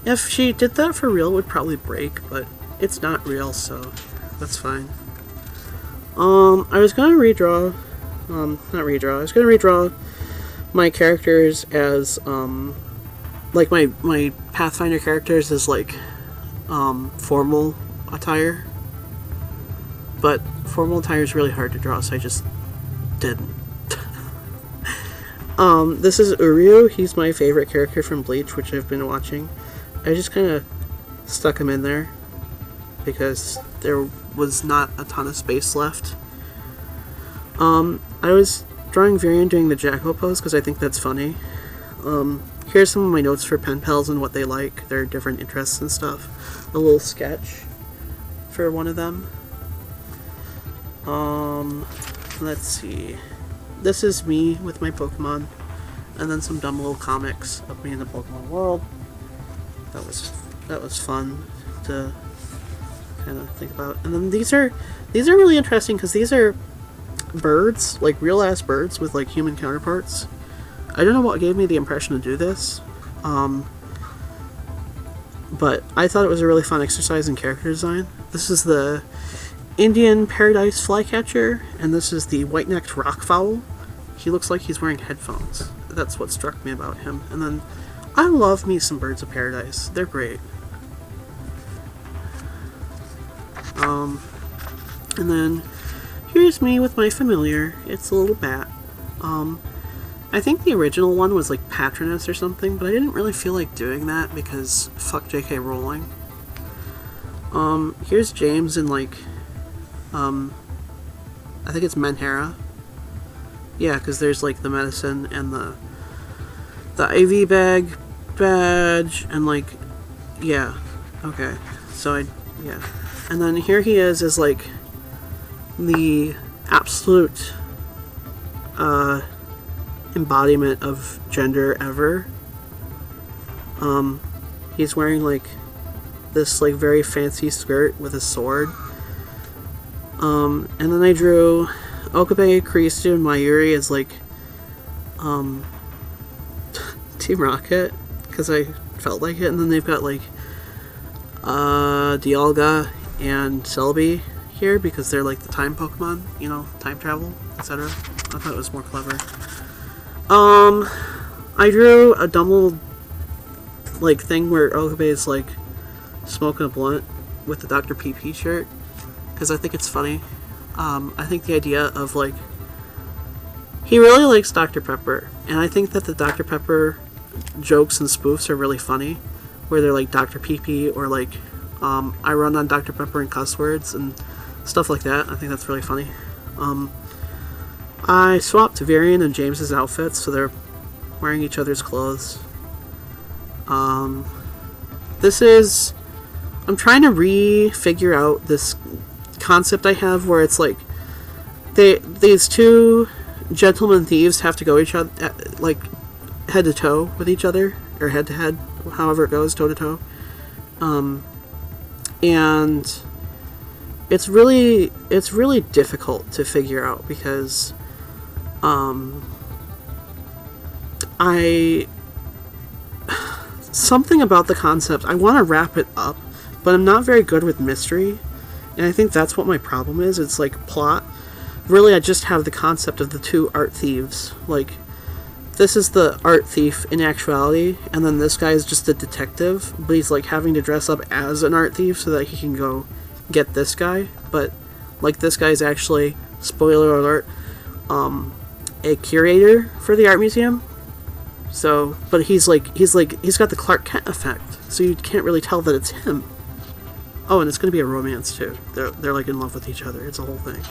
If she did that for real, it would probably break, but it's not real, so that's fine. I was gonna redraw, I was gonna redraw my characters as, like my Pathfinder characters as like, formal attire. But formal attire is really hard to draw, so I just didn't. This is Uryu. He's my favorite character from Bleach, which I've been watching. I just kind of stuck him in there because there was not a ton of space left. I was drawing Varian doing the Jackal pose because I think that's funny. Here's some of my notes for pen pals and what they like, their different interests and stuff. A little sketch for one of them. Let's see. This is me with my Pokemon, and then some dumb little comics of me in the Pokemon world. That was fun to kind of think about. And then these are really interesting because these are birds, like real ass birds with like human counterparts. I don't know what gave me the impression to do this, but I thought it was a really fun exercise in character design. This is the Indian Paradise Flycatcher, and this is the white-necked rockfowl. He looks like he's wearing headphones. That's what struck me about him. And then, I love me some Birds of Paradise. They're great. And then, here's me with my familiar. It's a little bat. I think the original one was like Patronus or something, but I didn't really feel like doing that because fuck J.K. Rowling. Here's James in like, I think it's Menhera. Yeah, because there's like the medicine and the IV badge, and like, yeah, okay, so yeah. And then here he is like the absolute embodiment of gender ever. He's wearing like this like very fancy skirt with a sword. And then I drew Okabe, Kurisu, and Mayuri as like Team Rocket, because I felt like it. And then they've got like Dialga and Celebi here because they're like the time Pokemon, you know, time travel, etc. I thought it was more clever. I drew a dumb little like thing where Okabe is like smoking a blunt with the Dr. PP shirt because I think it's funny. I think the idea of like he really likes Dr. Pepper, and I think that the Dr. Pepper jokes and spoofs are really funny, where they're like Dr. PP or like I run on Dr. Pepper and cuss words and stuff like that. I think that's really funny. I swapped Varian and James's outfits, so they're wearing each other's clothes. This is... I'm trying to re-figure out this concept I have where it's like these two gentleman thieves have to go each other like head to toe with each other, or head to head, however it goes, toe to toe. And it's really difficult to figure out because something about the concept, I want to wrap it up, but I'm not very good with mystery, and I think that's what my problem is. It's like plot. Really, I just have the concept of the two art thieves. Like, this is the art thief in actuality, and then this guy is just a detective, but he's like having to dress up as an art thief so that he can go get this guy. But like, this guy's actually, spoiler alert, a curator for the art museum. So, but he's got the Clark Kent effect, so you can't really tell that it's him. Oh, and it's going to be a romance too. They're like in love with each other. It's a whole thing.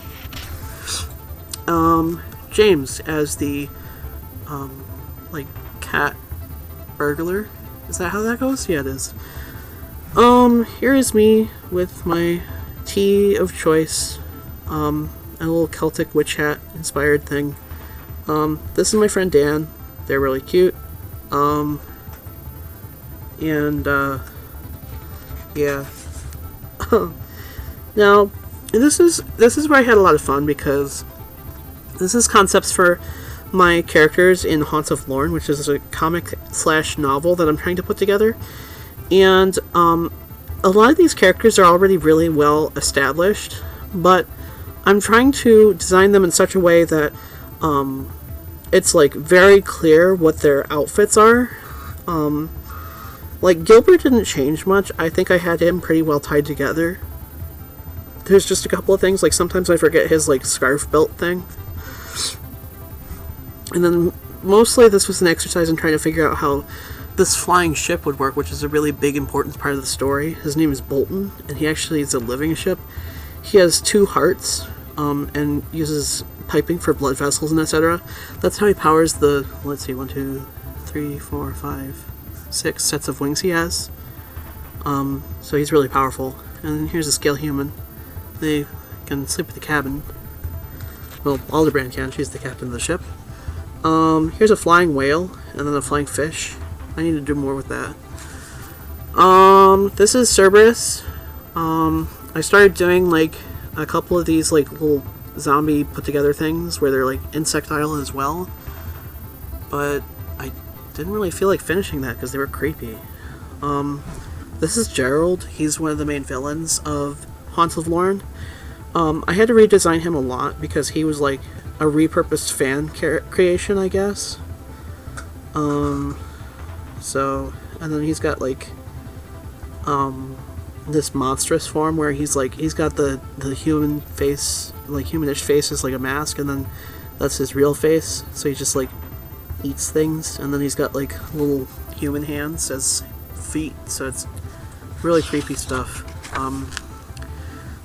James as the like cat burglar. Is that how that goes? Yeah, it is. Here is me with my tea of choice. A little Celtic witch hat inspired thing. This is my friend Dan. They're really cute. Yeah. Now, this is where I had a lot of fun because this is concepts for my characters in Haunts of Lorne, which is a comic/novel that I'm trying to put together. And a lot of these characters are already really well established, but I'm trying to design them in such a way that it's like very clear what their outfits are. Like, Gilbert didn't change much. I think I had him pretty well tied together. There's just a couple of things, like sometimes I forget his like scarf belt thing. And then mostly this was an exercise in trying to figure out how this flying ship would work, which is a really big important part of the story. His name is Bolton, and he actually is a living ship. He has 2 hearts, and uses piping for blood vessels and etc. That's how he powers the, let's see, 1, 2, 3, 4, 5, 6 sets of wings he has. So he's really powerful. And here's a scale human. They can sleep at the cabin. Well, Aldebrand can. She's the captain of the ship. Here's a flying whale, and then a flying fish. I need to do more with that. This is Cerberus. I started doing like a couple of these like little zombie put together things where they're like insectile as well, but I didn't really feel like finishing that because they were creepy. This is Gerald. He's one of the main villains of Haunts of Lorne. I had to redesign him a lot because he was like a repurposed fan creation, I guess. So, and then he's got like this monstrous form where he's got the human face, like humanish face is like a mask, and then that's his real face, so he just like eats things, and then he's got like little human hands as feet, so it's really creepy stuff.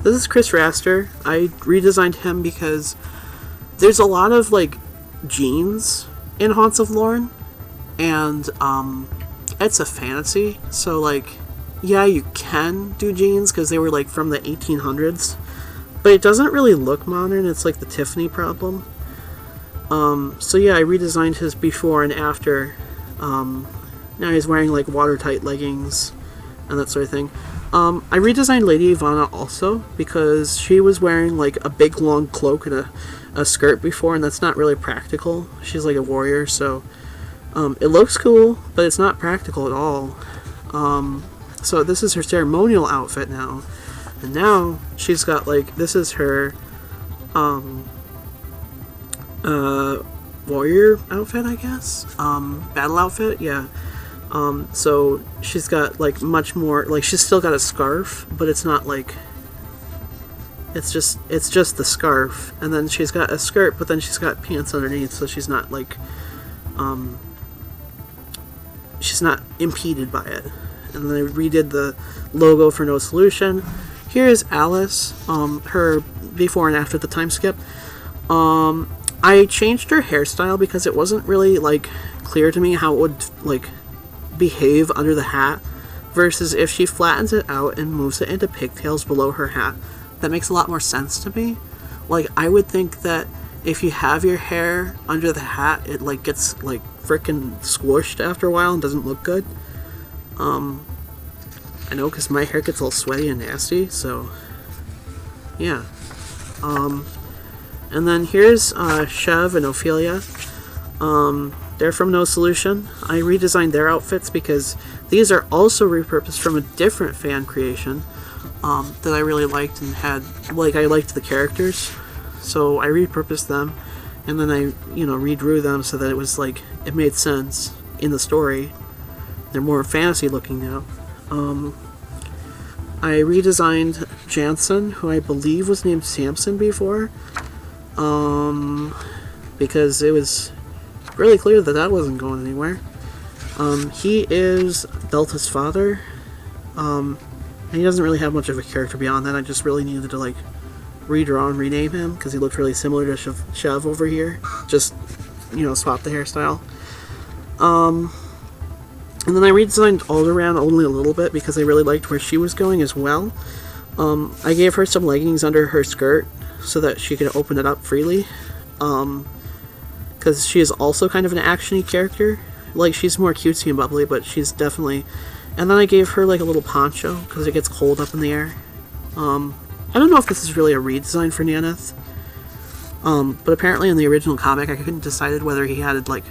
This is Chris Raster. I redesigned him because there's a lot of like genes in Haunts of Lorne, and it's a fantasy, so like, yeah, you can do genes because they were like from the 1800s, but it doesn't really look modern. It's like the Tiffany problem. So yeah, I redesigned his before and after. Now he's wearing like watertight leggings and that sort of thing. I redesigned Lady Ivana also because she was wearing like a big long cloak and a skirt before, and that's not really practical. She's like a warrior, so It looks cool, but it's not practical at all. So this is her ceremonial outfit now. And now she's got like, this is her warrior outfit, I guess. Battle outfit, yeah. So she's got like much more, like she's still got a scarf, but it's not like, it's just the scarf. And then she's got a skirt, but then she's got pants underneath, so she's not like, she's not impeded by it. And then I redid the logo for No Solution. Here's Alice, her before and after the time skip. I changed her hairstyle because it wasn't really like clear to me how it would like behave under the hat versus if she flattens it out and moves it into pigtails below her hat. That makes a lot more sense to me. Like, I would think that if you have your hair under the hat, it like gets like freaking squished after a while and doesn't look good. I know, because my hair gets all sweaty and nasty, so yeah. And then here's Chev and Ophelia. They're from No Solution. I redesigned their outfits because these are also repurposed from a different fan creation that I really liked and had, like, I liked the characters. So I repurposed them, and then I, redrew them so that it was like, it made sense in the story. They're more fantasy looking now. I redesigned Jansen, who I believe was named Samson before, because it was really clear that that wasn't going anywhere. He is Delta's father, and he doesn't really have much of a character beyond that. I just really needed to like redraw and rename him because he looked really similar to Chev over here. Just, swap the hairstyle. And then I redesigned Alderaan only a little bit because I really liked where she was going as well. I gave her some leggings under her skirt so that she could open it up freely. Because she is also kind of an action-y character. Like, she's more cutesy and bubbly, but she's definitely... And then I gave her like a little poncho because it gets cold up in the air. I don't know if this is really a redesign for Naneth. But apparently in the original comic I couldn't decide whether he had like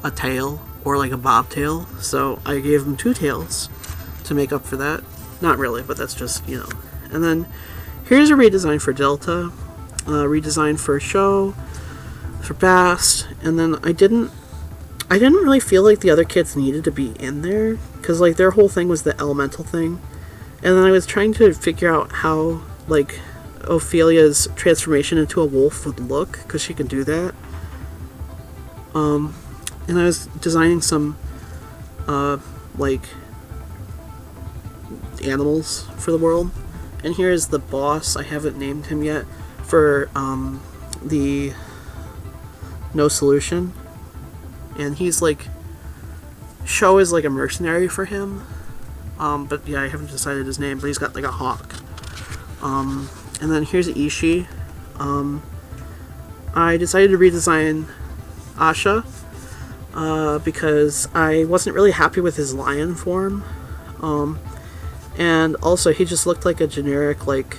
a tail or like a bobtail, so I gave him two tails to make up for that. Not really, but that's just, And then here's a redesign for Delta, redesign for Show, for Bast, and then I didn't really feel like the other kids needed to be in there, because like their whole thing was the elemental thing, and then I was trying to figure out how like Ophelia's transformation into a wolf would look, because she can do that. And I was designing some, like, animals for the world. And here is the boss. I haven't named him yet for, the No Solution. And he's, like, Show is, like, a mercenary for him. But, yeah, I haven't decided his name, but he's got, like, a hawk. And then here's Ishii. I decided to redesign Asha. Because I wasn't really happy with his lion form. And also he just looked like a generic, like,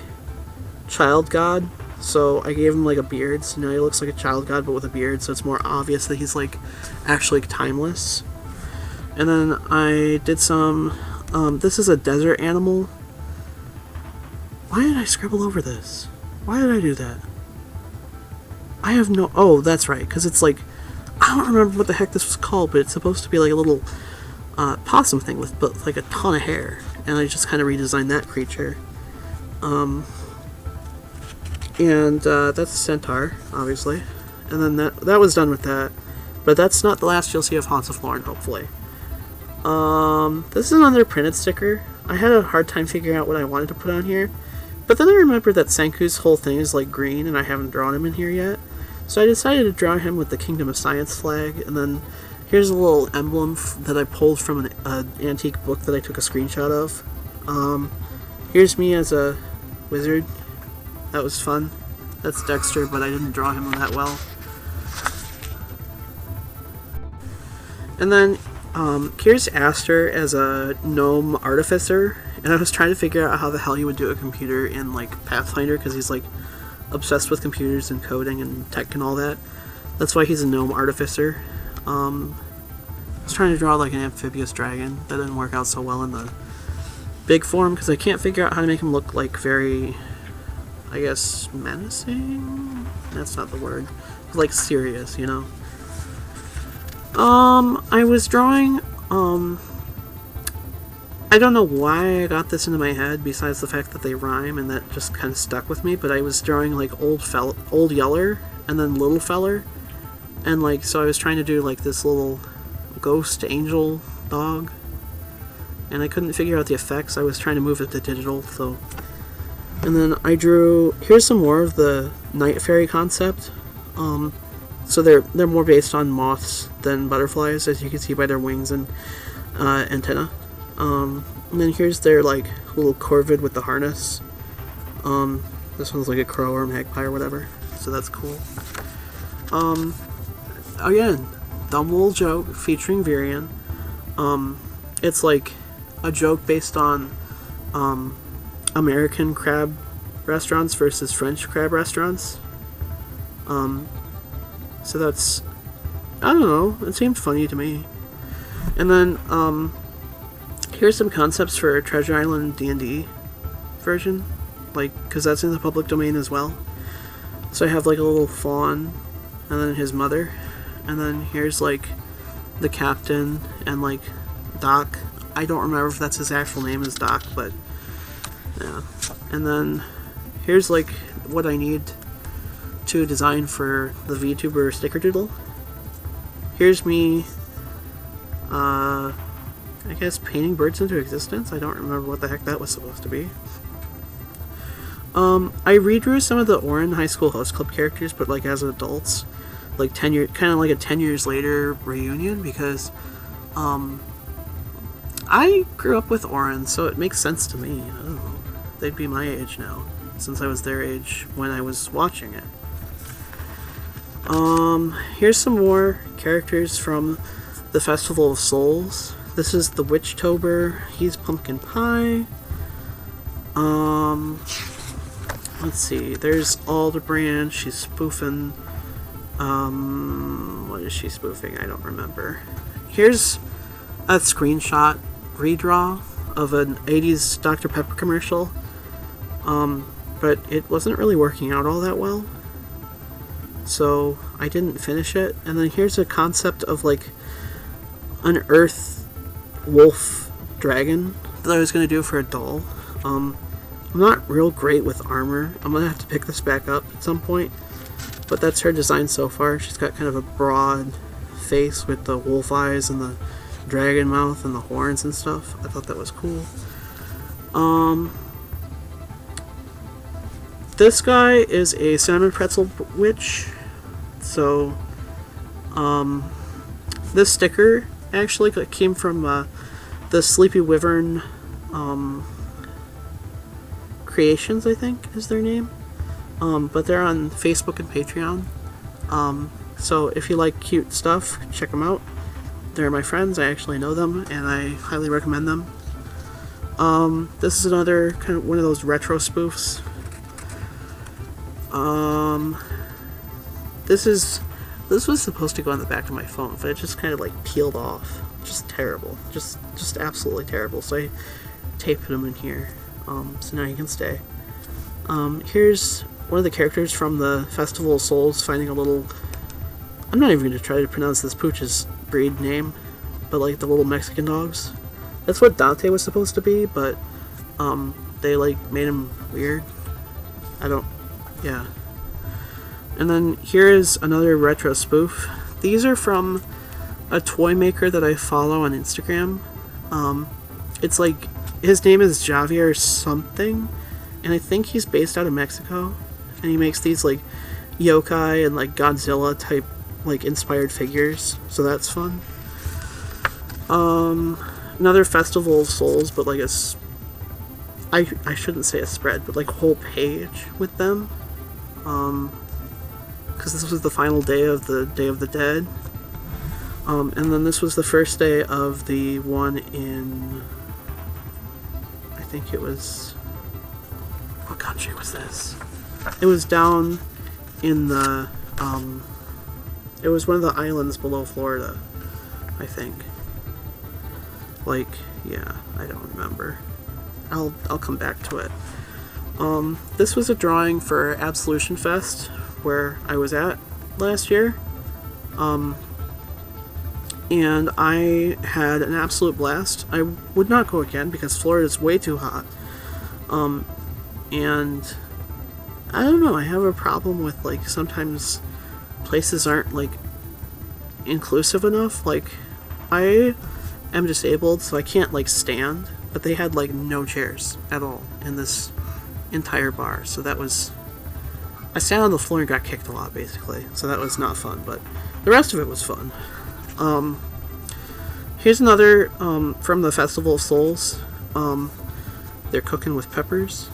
child god. So I gave him, like, a beard. So now he looks like a child god, but with a beard. So it's more obvious that he's, like, actually timeless. And then I did some... this is a desert animal. Why did I scribble over this? Why did I do that? I have no... Oh, that's right. Because it's, like... I don't remember what the heck this was called, but it's supposed to be like a little possum thing with like a ton of hair, and I just kind of redesigned that creature. And that's a centaur, obviously, and then that was done with that. But that's not the last you'll see of Haunts of Lorne, hopefully. This is another printed sticker. I had a hard time figuring out what I wanted to put on here, but then I remembered that Senku's whole thing is like green, and I haven't drawn him in here yet. So I decided to draw him with the Kingdom of Science flag, and then here's a little emblem that I pulled from an antique book that I took a screenshot of. Here's me as a wizard. That was fun. That's Dexter, but I didn't draw him that well. And then here's Artur as a gnome artificer, and I was trying to figure out how the hell he would do a computer in like Pathfinder, because he's like obsessed with computers and coding and tech and all that. That's why he's a gnome artificer. I was trying to draw like an amphibious dragon. That didn't work out so well in the big form because I can't figure out how to make him look like very, I guess, menacing? That's not the word. Like serious, you know? I was drawing, I don't know why I got this into my head besides the fact that they rhyme and that just kind of stuck with me, but I was drawing like old yeller and then little feller, and like, so I was trying to do like this little ghost angel dog, and I couldn't figure out the effects. I was trying to move it to digital, so. And then I drew, here's some more of the night fairy concept. So they're more based on moths than butterflies, as you can see by their wings and antenna. And then here's their like little corvid with the harness. This one's like a crow or a magpie or whatever, so that's cool. Again, dumb little joke featuring Virion. It's like a joke based on American crab restaurants versus French crab restaurants. So that's, I don't know, it seemed funny to me. And then here's some concepts for Treasure Island D&D version, like, because that's in the public domain as well. So I have like a little fawn and then his mother, and then here's like the captain and like Doc. I don't remember if that's his actual name is Doc, but yeah. And then here's like what I need to design for the VTuber Snickerdoodle. Here's me, I guess painting birds into existence. I don't remember what the heck that was supposed to be. I redrew some of the Orin High School Host Club characters, but like as adults, like 10 years, kind of like a 10 years later reunion, because I grew up with Orin, so it makes sense to me. I don't know. They'd be my age now, since I was their age when I was watching it. Here's some more characters from the Festival of Souls. This is the Witchtober. He's Pumpkin Pie. Let's see. There's Aldebrand. She's spoofing. What is she spoofing? I don't remember. Here's a screenshot redraw of an 80s Dr. Pepper commercial. But it wasn't really working out all that well, so I didn't finish it. And then here's a concept of like an earth wolf dragon that I was going to do for a doll. I'm not real great with armor. I'm going to have to pick this back up at some point, but that's her design so far. She's got kind of a broad face with the wolf eyes and the dragon mouth and the horns and stuff. I thought that was cool. This guy is a cinnamon pretzel witch. So, this sticker actually came from the Sleepy Wyvern Creations, I think is their name. But they're on Facebook and Patreon. So if you like cute stuff, check them out. They're my friends. I actually know them, and I highly recommend them. This is another kind of one of those retro spoofs. This was supposed to go on the back of my phone, but it just kind of like peeled off. Just terrible. Just absolutely terrible. So I taped them in here. So now you can stay. Here's one of the characters from the Festival of Souls finding a little... I'm not even going to try to pronounce this pooch's breed name, but like the little Mexican dogs. That's what Dante was supposed to be, but they like made him weird. Yeah. And then here is another retro spoof. These are from a toy maker that I follow on Instagram. It's like, his name is Javier something, and I think he's based out of Mexico, and he makes these like yokai and like Godzilla type like inspired figures, so that's fun. Another Festival of Souls, but like I shouldn't say a spread, but like a whole page with them. Because this was the final day of the Day of the Dead. And then this was the first day of the one in... I think it was... What country was this? It was down in the... it was one of the islands below Florida, I think. Like, yeah, I don't remember. I'll come back to it. This was a drawing for Absolution Fest, where I was at last year. And I had an absolute blast. I would not go again because Florida is way too hot. And I don't know, I have a problem with, like, sometimes places aren't, like, inclusive enough. Like, I am disabled, so I can't, like, stand, but they had, like, no chairs at all in this entire bar. So that was, I sat on the floor and got kicked a lot, basically. So that was not fun, but the rest of it was fun. Here's another from the Festival of Souls. They're cooking with peppers.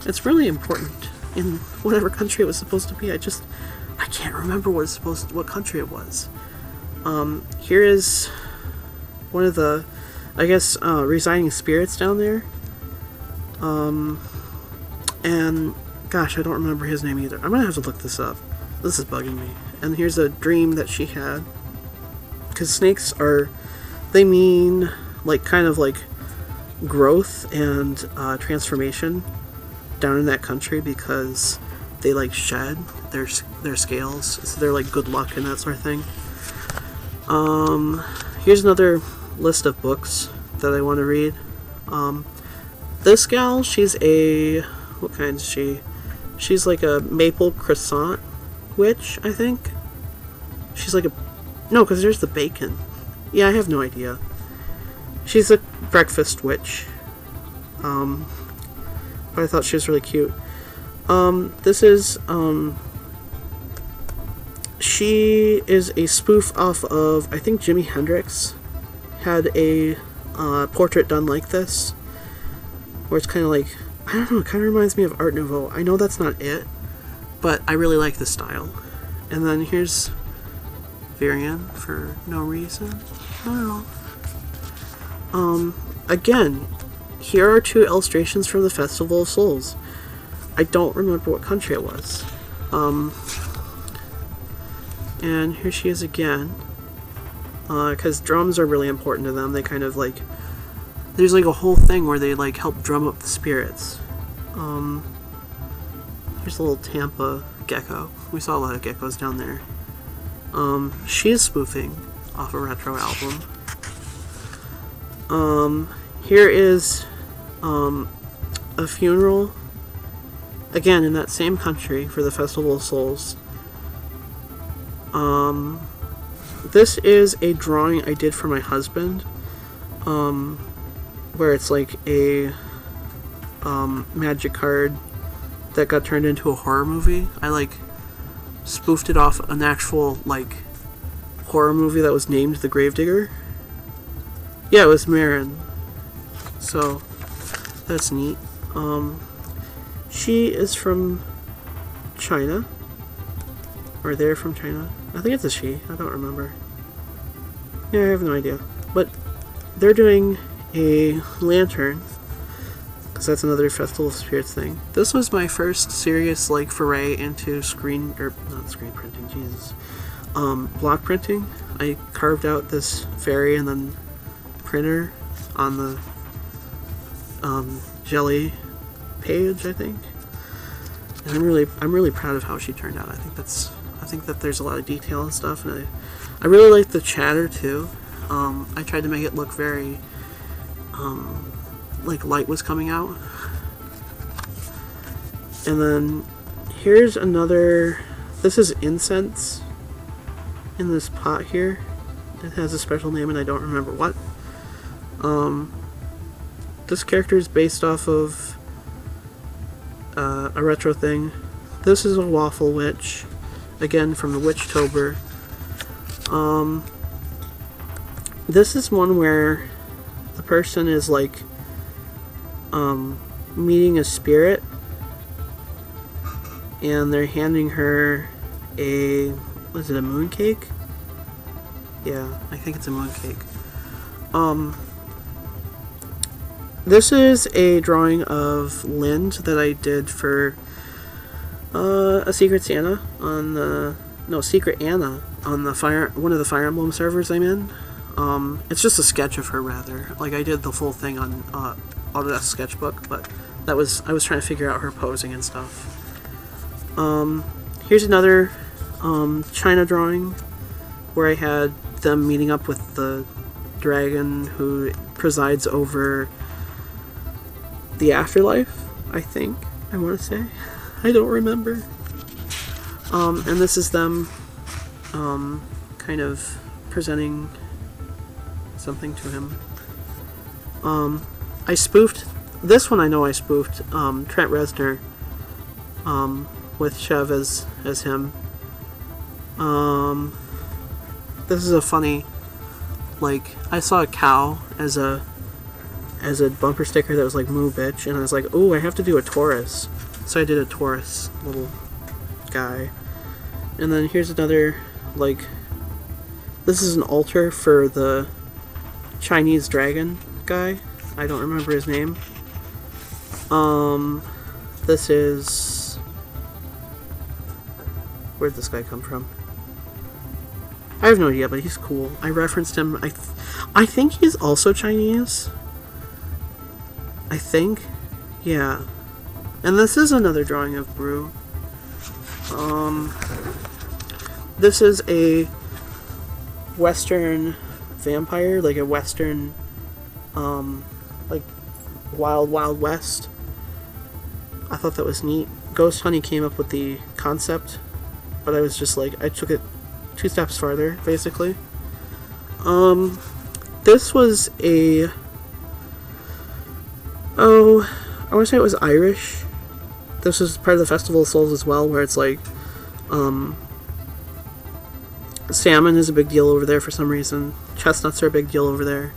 It's really important in whatever country it was supposed to be. I can't remember what country it was. Here is one of the, I guess, residing spirits down there. And gosh, I don't remember his name either. I'm gonna have to look this up. This is bugging me. And here's a dream that she had. Because snakes they mean, like, kind of like growth and transformation down in that country, because they, like, shed their scales, so they're like good luck and that sort of thing. Here's another list of books that I want to read. This gal, she's what kind is she? She's like a maple croissant witch, I think. She's like no, because there's the bacon. Yeah, I have no idea. She's a breakfast witch. But I thought she was really cute. This is, she is a spoof off of, I think Jimi Hendrix had a portrait done like this, where it's kind of like, I don't know, it kind of reminds me of Art Nouveau. I know that's not it, but I really like the style. And then here's Varian for no reason. I don't know. Again, here are two illustrations from the Festival of Souls. I don't remember what country it was. And here she is again. Because drums are really important to them. They kind of like, there's like a whole thing where they like help drum up the spirits. Here's a little Tampa gecko. We saw a lot of geckos down there. She is spoofing off a retro album. Here is a funeral, again in that same country, for the Festival of Souls. This is a drawing I did for my husband, where it's like a magic card that got turned into a horror movie. I like spoofed it off an actual like horror movie that was named The Gravedigger. Yeah, it was Marin. So that's neat. She is from China, or they're from China. I think it's a she. I don't remember. Yeah, I have no idea. But they're doing a lantern, because that's another Festival of Spirits thing. This was my first serious like foray into not screen printing, Jesus. Block printing. I carved out this fairy and then printer on the jelly page, I think. And I'm really proud of how she turned out. I think that there's a lot of detail and stuff, and I really like the chatter too. I tried to make it look very like light was coming out. And then here's another, this is incense in this pot here. It has a special name and I don't remember what. This character is based off of a retro thing. This is a Waffle Witch, again from the Witchtober. This is one where the person is like meeting a spirit, and they're handing her a, was it a mooncake? Yeah, I think it's a mooncake. This is a drawing of Lind that I did for a Secret Santa on the, no, Secret Anna on the one of the Fire Emblem servers I'm in. It's just a sketch of her, rather. Like, I did the full thing on Autodesk Sketchbook, but I was trying to figure out her posing and stuff. Here's another China drawing where I had them meeting up with the dragon who presides over the afterlife, I think. I want to say. I don't remember. And this is them kind of presenting something to him. I spoofed this one. I know I spoofed Trent Reznor with Chev as him. This is a funny, like, I saw a cow as a bumper sticker that was like "Moo bitch," and I was like, oh, I have to do a Taurus, so I did a Taurus little guy. And then here's another, like, this is an altar for the Chinese dragon guy. I don't remember his name. This is, where'd this guy come from? I have no idea, but he's cool. I referenced him. I think he's also Chinese. I think. Yeah. And this is another drawing of Brew. This is a Western vampire, like a Western, like Wild Wild West. I thought that was neat. Ghost Honey came up with the concept, but I was just like, I took it 2 steps farther, basically. This was a, I want to say it was Irish. This was part of the Festival of Souls as well, where it's like, salmon is a big deal over there for some reason. Chestnuts are a big deal over there.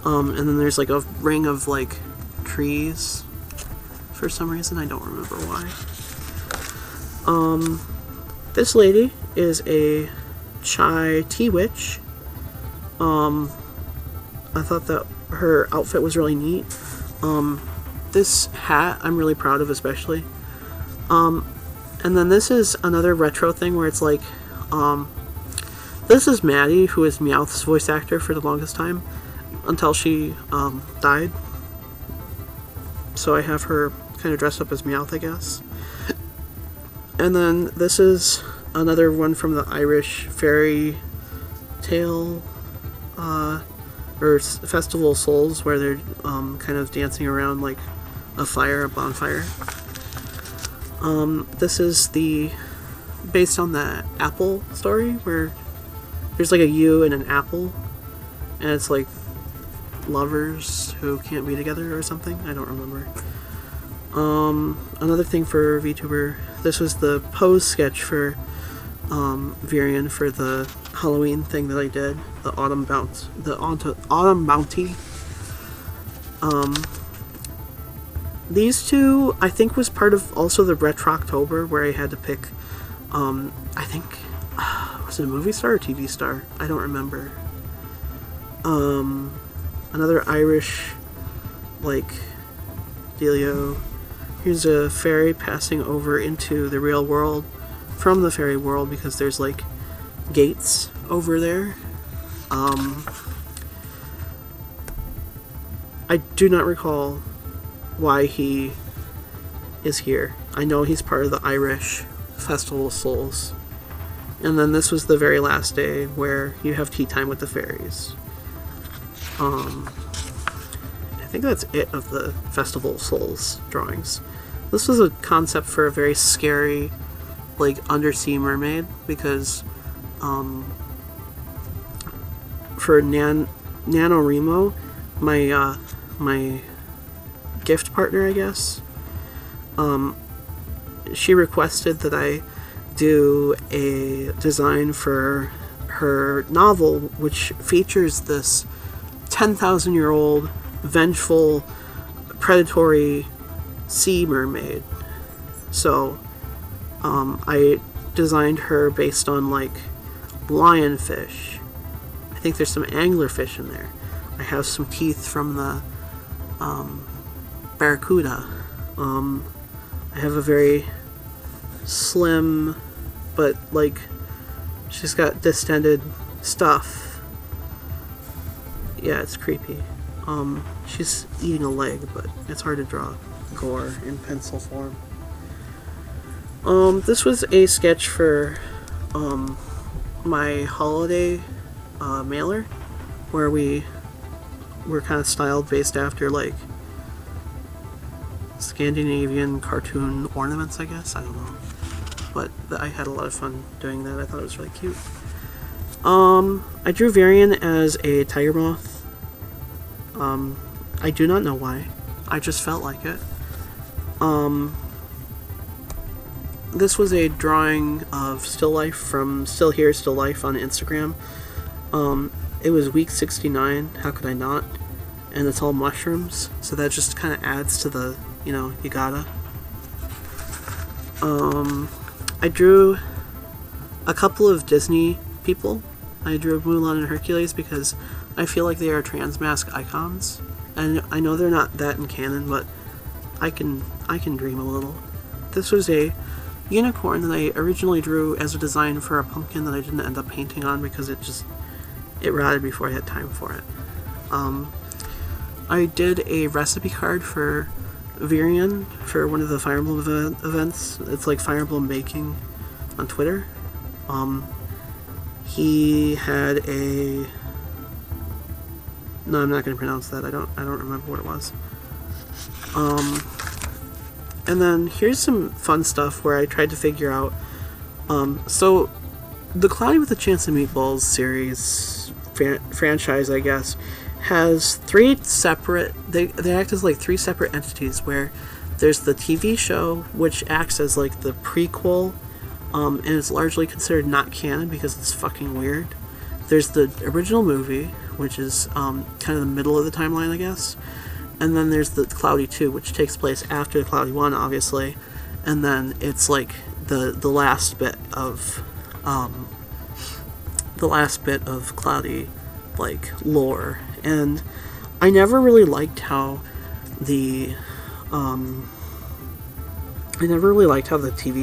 And then there's like a ring of like trees for some reason. I don't remember why. This lady is a chai tea witch. I thought that her outfit was really neat. This hat I'm really proud of, especially. And then this is another retro thing where it's like, this is Maddie, who is Meowth's voice actor for the longest time, until she died. So I have her kind of dressed up as Meowth, I guess. And then this is another one from the Irish fairy tale, or Festival of Souls, where they're kind of dancing around like a bonfire. This is based on the apple story, where there's like a U and an apple, and it's like lovers who can't be together or something. I don't remember. Another thing for VTuber, this was the pose sketch for Virion for the Halloween thing that I did, the Autumn Bounty. These two, I think, was part of also the Retrocktober, where I had to pick, I think, was it a movie star or TV star? I don't remember. Another Irish, like, dealio. Here's a fairy passing over into the real world from the fairy world, because there's, like, gates over there. I do not recall why he is here. I know he's part of the Irish Festival of Souls. And then this was the very last day where you have tea time with the fairies. I think that's it of the Festival of Souls drawings. This was a concept for a very scary, like, undersea mermaid, because for NaNoWriMo, my gift partner, I guess, she requested that I do a design for her novel, which features this 10,000-year-old vengeful, predatory sea mermaid. So I designed her based on, like, lionfish. I think there's some anglerfish in there. I have some teeth from the barracuda. I have a very slim, but, like, she's got distended stuff. Yeah, it's creepy. She's eating a leg, but it's hard to draw gore in pencil form. This was a sketch for my holiday mailer, where we were kind of styled based after like Scandinavian cartoon ornaments, I guess. I don't know, but I had a lot of fun doing that. I thought it was really cute. I drew Varian as a tiger moth. I do not know why. I just felt like it. This was a drawing of still life from Still Here, Still Life on Instagram. It was week 69, how could I not? And it's all mushrooms, so that just kind of adds to the, you gotta. I drew a couple of Disney people. I drew Mulan and Hercules because I feel like they are trans mask icons. And I know they're not that in canon, but I can dream a little. This was a unicorn that I originally drew as a design for a pumpkin that I didn't end up painting on because it rotted before I had time for it. I did a recipe card for Varian for one of the Fire Emblem events. It's like Fire Emblem Baking on Twitter. He had a... No, I'm not going to pronounce that. I don't remember what it was. And then here's some fun stuff where I tried to figure out... so, the Cloudy with a Chance of Meatballs series, franchise, I guess, has three separate... They act as like three separate entities, where there's the TV show, which acts as like the prequel, and is largely considered not canon because it's fucking weird. There's the original movie, which is kind of the middle of the timeline, I guess. And then there's the Cloudy 2, which takes place after the Cloudy 1, obviously. And then it's like the last bit of Cloudy, like, lore. And I never really liked how the TV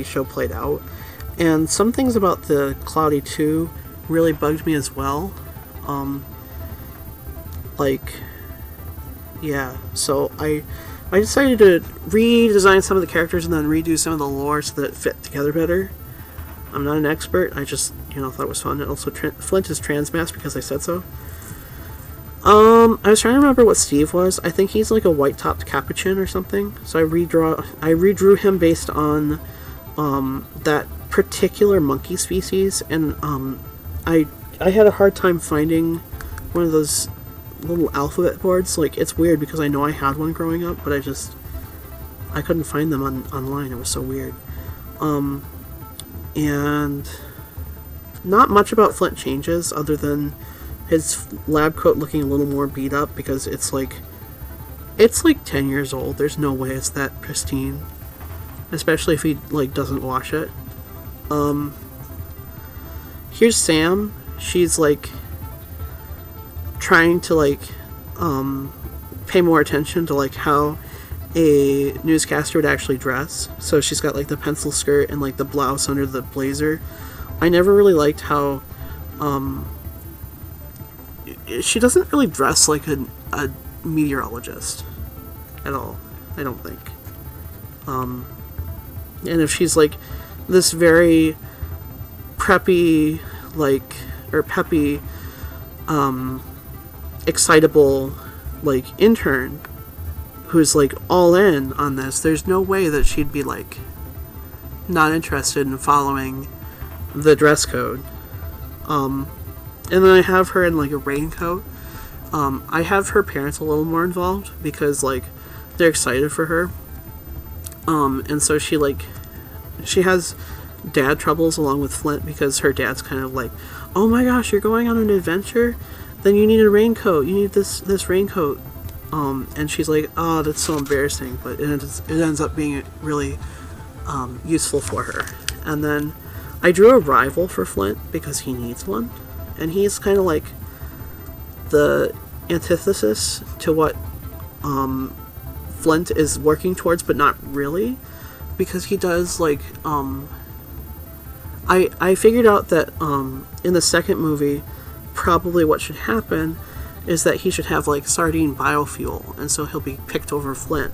show played out. And some things about the Cloudy 2 really bugged me as well. So I decided to redesign some of the characters and then redo some of the lore so that it fit together better. I'm not an expert, I just, thought it was fun. And also, Flint is transmasked because I said so. I was trying to remember what Steve was. I think he's like a white-topped capuchin or something. So I redrew him based on that particular monkey species, and I had a hard time finding one of those little alphabet boards. Like, it's weird because I know I had one growing up, but I couldn't find them online. It was so weird. And not much about Flint changes other than his lab coat looking a little more beat up because it's like 10 years old. There's no way it's that pristine, especially if he doesn't wash it. Here's Sam. She's trying to pay more attention to how a newscaster would actually dress. So she's got the pencil skirt and the blouse under the blazer. I never really liked how she doesn't really dress like a meteorologist at all, I don't think. And if she's this very preppy peppy excitable intern who's all in on this, there's no way that she'd be not interested in following the dress code. And then I have her in a raincoat. I have her parents a little more involved because they're excited for her. And so she has dad troubles along with Flint because her dad's kind of oh my gosh, you're going on an adventure? Then you need a raincoat. You need this raincoat. And she's oh, that's so embarrassing. But it ends up being really useful for her. And then I drew a rival for Flint because he needs one. And he's kind of the antithesis to what Flint is working towards, but not really. Because he does I figured out that in the second movie, probably what should happen is that he should have like sardine biofuel, and so he'll be picked over Flint,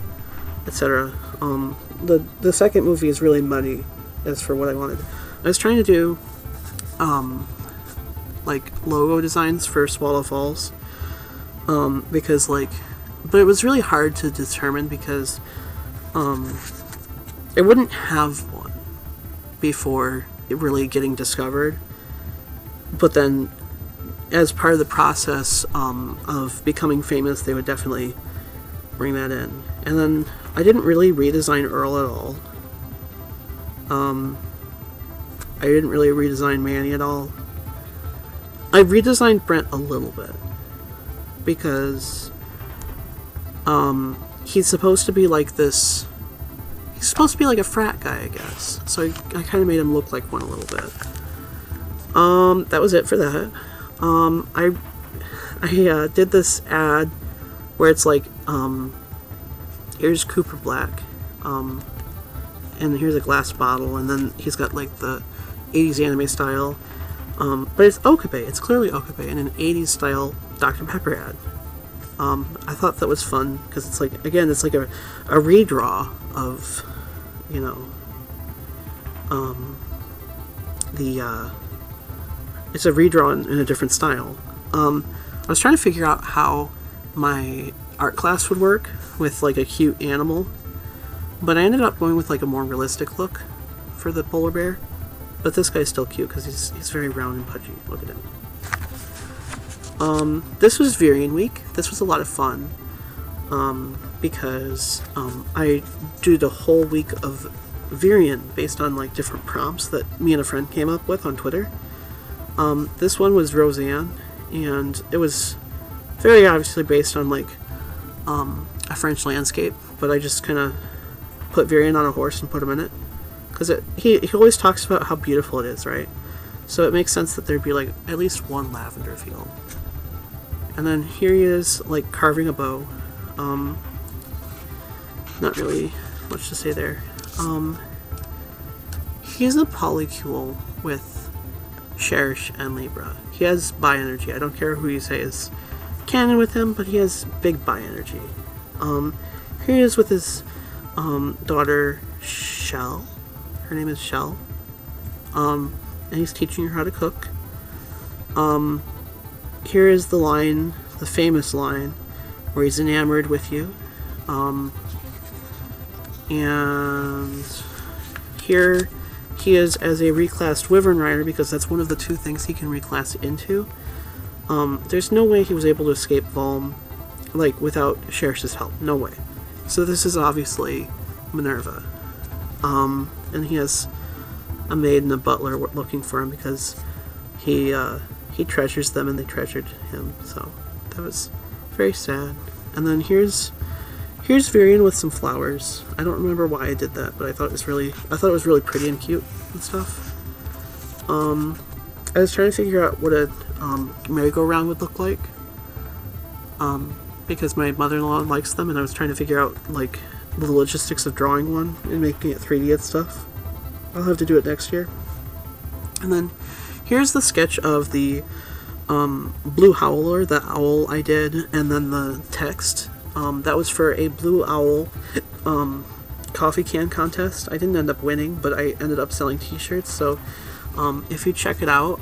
etc. The second movie is really muddy as for what I wanted. I was trying to do like logo designs for Swallow Falls, because like, but it was really hard to determine because it wouldn't have one before it really getting discovered, but then as part of the process of becoming famous, they would definitely bring that in. And then I didn't really redesign Earl at all. I didn't really redesign Manny at all. I redesigned Brent a little bit because he's supposed to be like this. He's supposed to be like a frat guy, I guess. So I kind of made him look like one a little bit. That was it for that. I did this ad where it's like, here's Cooper Black, and here's a glass bottle, and then he's got like the 80s anime style, but it's Okabe. It's clearly Okabe in an 80s style Dr. Pepper ad. I thought that was fun because it's like, again, it's like a redraw of, you know, it's a redraw in a different style. I was trying to figure out how my art class would work with like a cute animal, but I ended up going with like a more realistic look for the polar bear. But this guy's still cute because he's very round and pudgy. Look at him. This was Virion Week. This was a lot of fun because I did a whole week of Virion based on like different prompts that me and a friend came up with on Twitter. This one was Roseanne, and it was very obviously based on like a French landscape, but I just kind of put Virion on a horse and put him in it because he always talks about how beautiful it is, right? So it makes sense that there'd be like at least one lavender field. And then here he is like carving a bow. Not really much to say there. He's a polycule with Cherish and Libra. He has bi energy. I don't care who you say is canon with him, but he has big bi energy. Here he is with his daughter Shell. Her name is Shell. And he's teaching her how to cook. Here is the line, the famous line, where he's enamored with you. And here he is as a reclassed Wyvern Rider, because that's one of the two things he can reclass into. There's no way he was able to escape Volm, like, without Cherish's help. No way. So this is obviously Minerva. And he has a maid and a butler looking for him because he treasures them and they treasured him. So that was very sad. And then here's Virion with some flowers. I don't remember why I did that, but I thought it was really pretty and cute and stuff. I was trying to figure out what a merry-go-round would look like, because my mother-in-law likes them, and I was trying to figure out like the logistics of drawing one and making it 3D and stuff. I'll have to do it next year. And then here's the sketch of the Blue Howler, the owl I did, and then the text. That was for a Blue Owl coffee can contest. I didn't end up winning, but I ended up selling t-shirts, so if you check it out,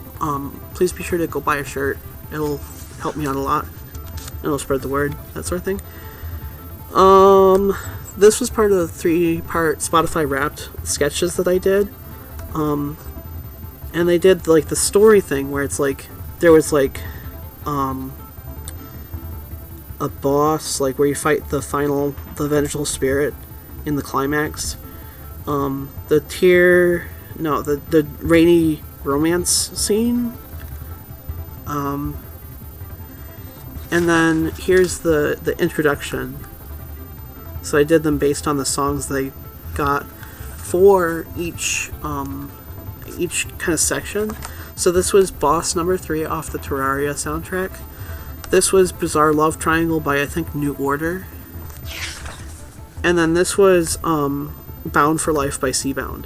please be sure to go buy a shirt. It'll help me out a lot. It'll spread the word, that sort of thing. This was part of the 3-part Spotify Wrapped sketches that I did. And they did like the story thing where it's like there was like a boss, like where you fight the vengeful spirit in the climax. The rainy romance scene. And then here's the introduction. So I did them based on the songs they got for each kind of section. So this was Boss number 3 off the Terraria soundtrack. This was Bizarre Love Triangle by, I think, New Order. And then this was Bound for Life by Seabound.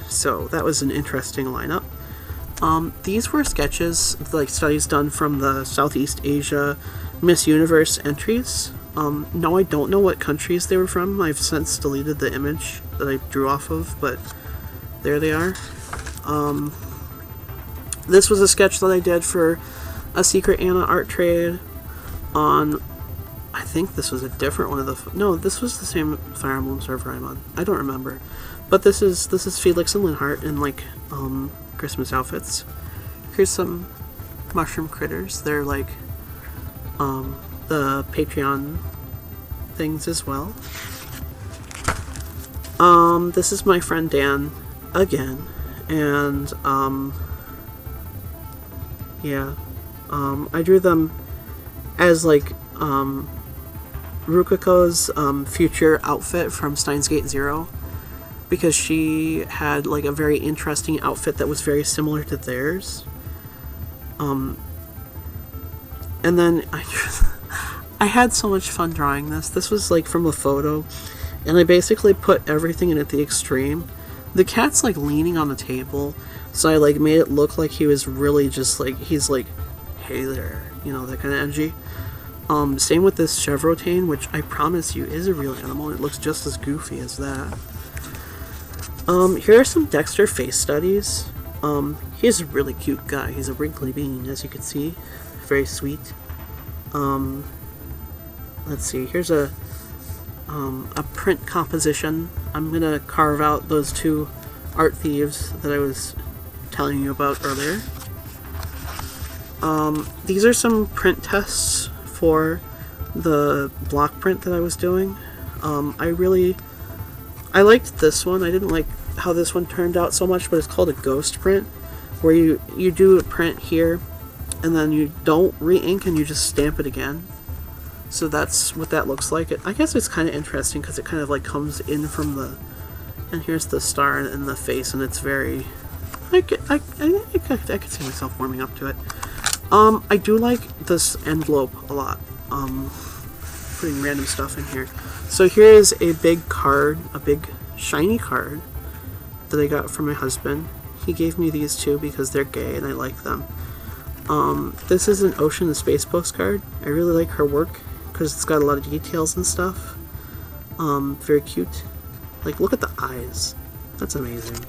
So that was an interesting lineup. These were sketches, like studies done from the Southeast Asia Miss Universe entries. No, I don't know what countries they were from. I've since deleted the image that I drew off of, but there they are. This was a sketch that I did for a Secret Anna art trade on, I think this was a different one of the, no, this was the same Fire Emblem server I'm on. I don't remember. But this is Felix and Linhart in like Christmas outfits. Here's some mushroom critters. They're like the Patreon things as well. This is my friend Dan again, and yeah, I drew them as like Rukako's future outfit from Steins Gate Zero, because she had like a very interesting outfit that was very similar to theirs. And then I had so much fun drawing this. This was like from a photo, and I basically put everything in at the extreme. The cat's like leaning on the table, so I like made it look like he was really just like, he's like, hey there, you know, that kind of energy. Same with this Chevrotain, which I promise you is a real animal. It looks just as goofy as that. Here are some Dexter face studies. He's a really cute guy. He's a wrinkly bean, as you can see. Very sweet. Let's see. Here's a print composition. I'm gonna carve out those two art thieves that I was telling you about earlier. These are some print tests for the block print that I was doing. I liked this one. I didn't like how this one turned out so much, but it's called a ghost print, where you do a print here, and then you don't re-ink and you just stamp it again. So that's what that looks like. I guess it's kind of interesting because it kind of like comes in from the, and here's the star and the face, and it's very, I could see myself warming up to it. I do like this envelope a lot. Putting random stuff in here. So here is a big card, a big shiny card that I got from my husband. He gave me these two because they're gay and I like them. This is an Ocean and Space postcard. I really like her work because it's got a lot of details and stuff. Very cute. Like, look at the eyes. That's amazing.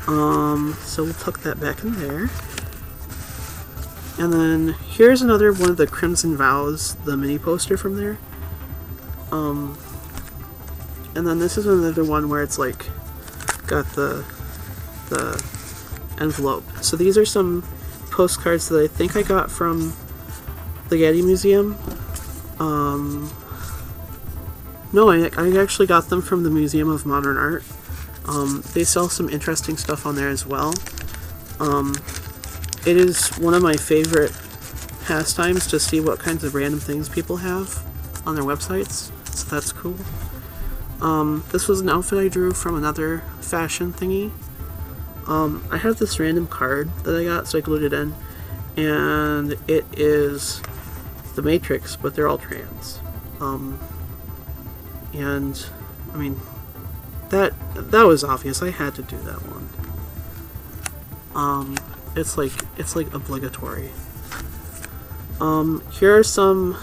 So we'll tuck that back in there. And then here's another one of the Crimson Vows, the mini poster from there. And then this is another one where it's like got the envelope. So these are some postcards that I think I got from the Getty Museum. No, I actually got them from the Museum of Modern Art. They sell some interesting stuff on there as well. It is one of my favorite pastimes to see what kinds of random things people have on their websites, so that's cool. This was an outfit I drew from another fashion thingy. I have this random card that I got, so I glued it in, and it is the Matrix, but they're all trans. And I mean, that was obvious. I had to do that one. It's like obligatory. Here are some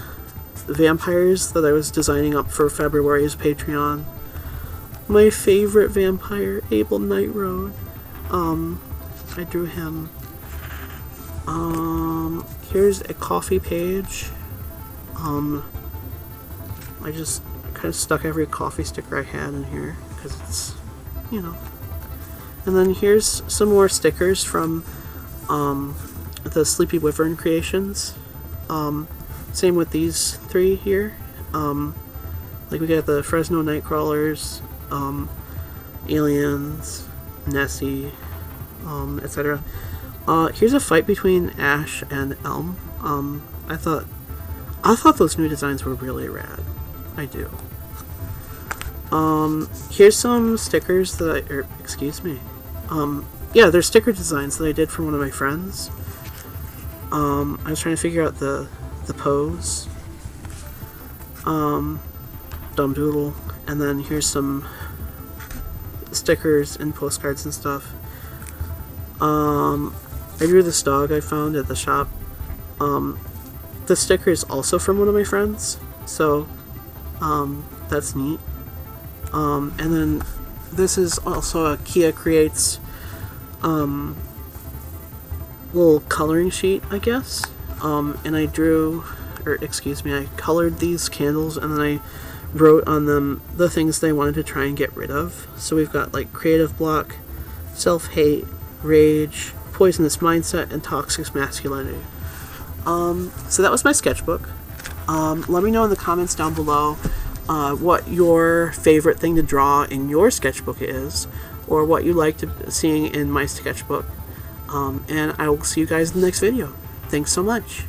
vampires that I was designing up for February's Patreon. My favorite vampire, Abel Nightroad. I drew him. Here's a coffee page. I just kind of stuck every coffee sticker I had in here because it's, you know. And then here's some more stickers from the Sleepy Wyvern creations. Same with these three here. Like we got the Fresno Nightcrawlers, Aliens, Nessie, etc. Here's a fight between Ash and Elm. I thought those new designs were really rad. I do. Here's some stickers that excuse me. Yeah, they're sticker designs that I did for one of my friends. I was trying to figure out the pose. Dumb Doodle. And then here's some stickers and postcards and stuff. I drew this dog I found at the shop. The sticker is also from one of my friends, so that's neat. And then this is also a Kia Creates little coloring sheet, I guess. And I I colored these candles, and then I wrote on them the things they wanted to try and get rid of. So we've got like creative block, self-hate, rage, poisonous mindset, and toxic masculinity. So that was my sketchbook. Let me know in the comments down below what your favorite thing to draw in your sketchbook is, or what you like seeing in my sketchbook. And I will see you guys in the next video. Thanks so much.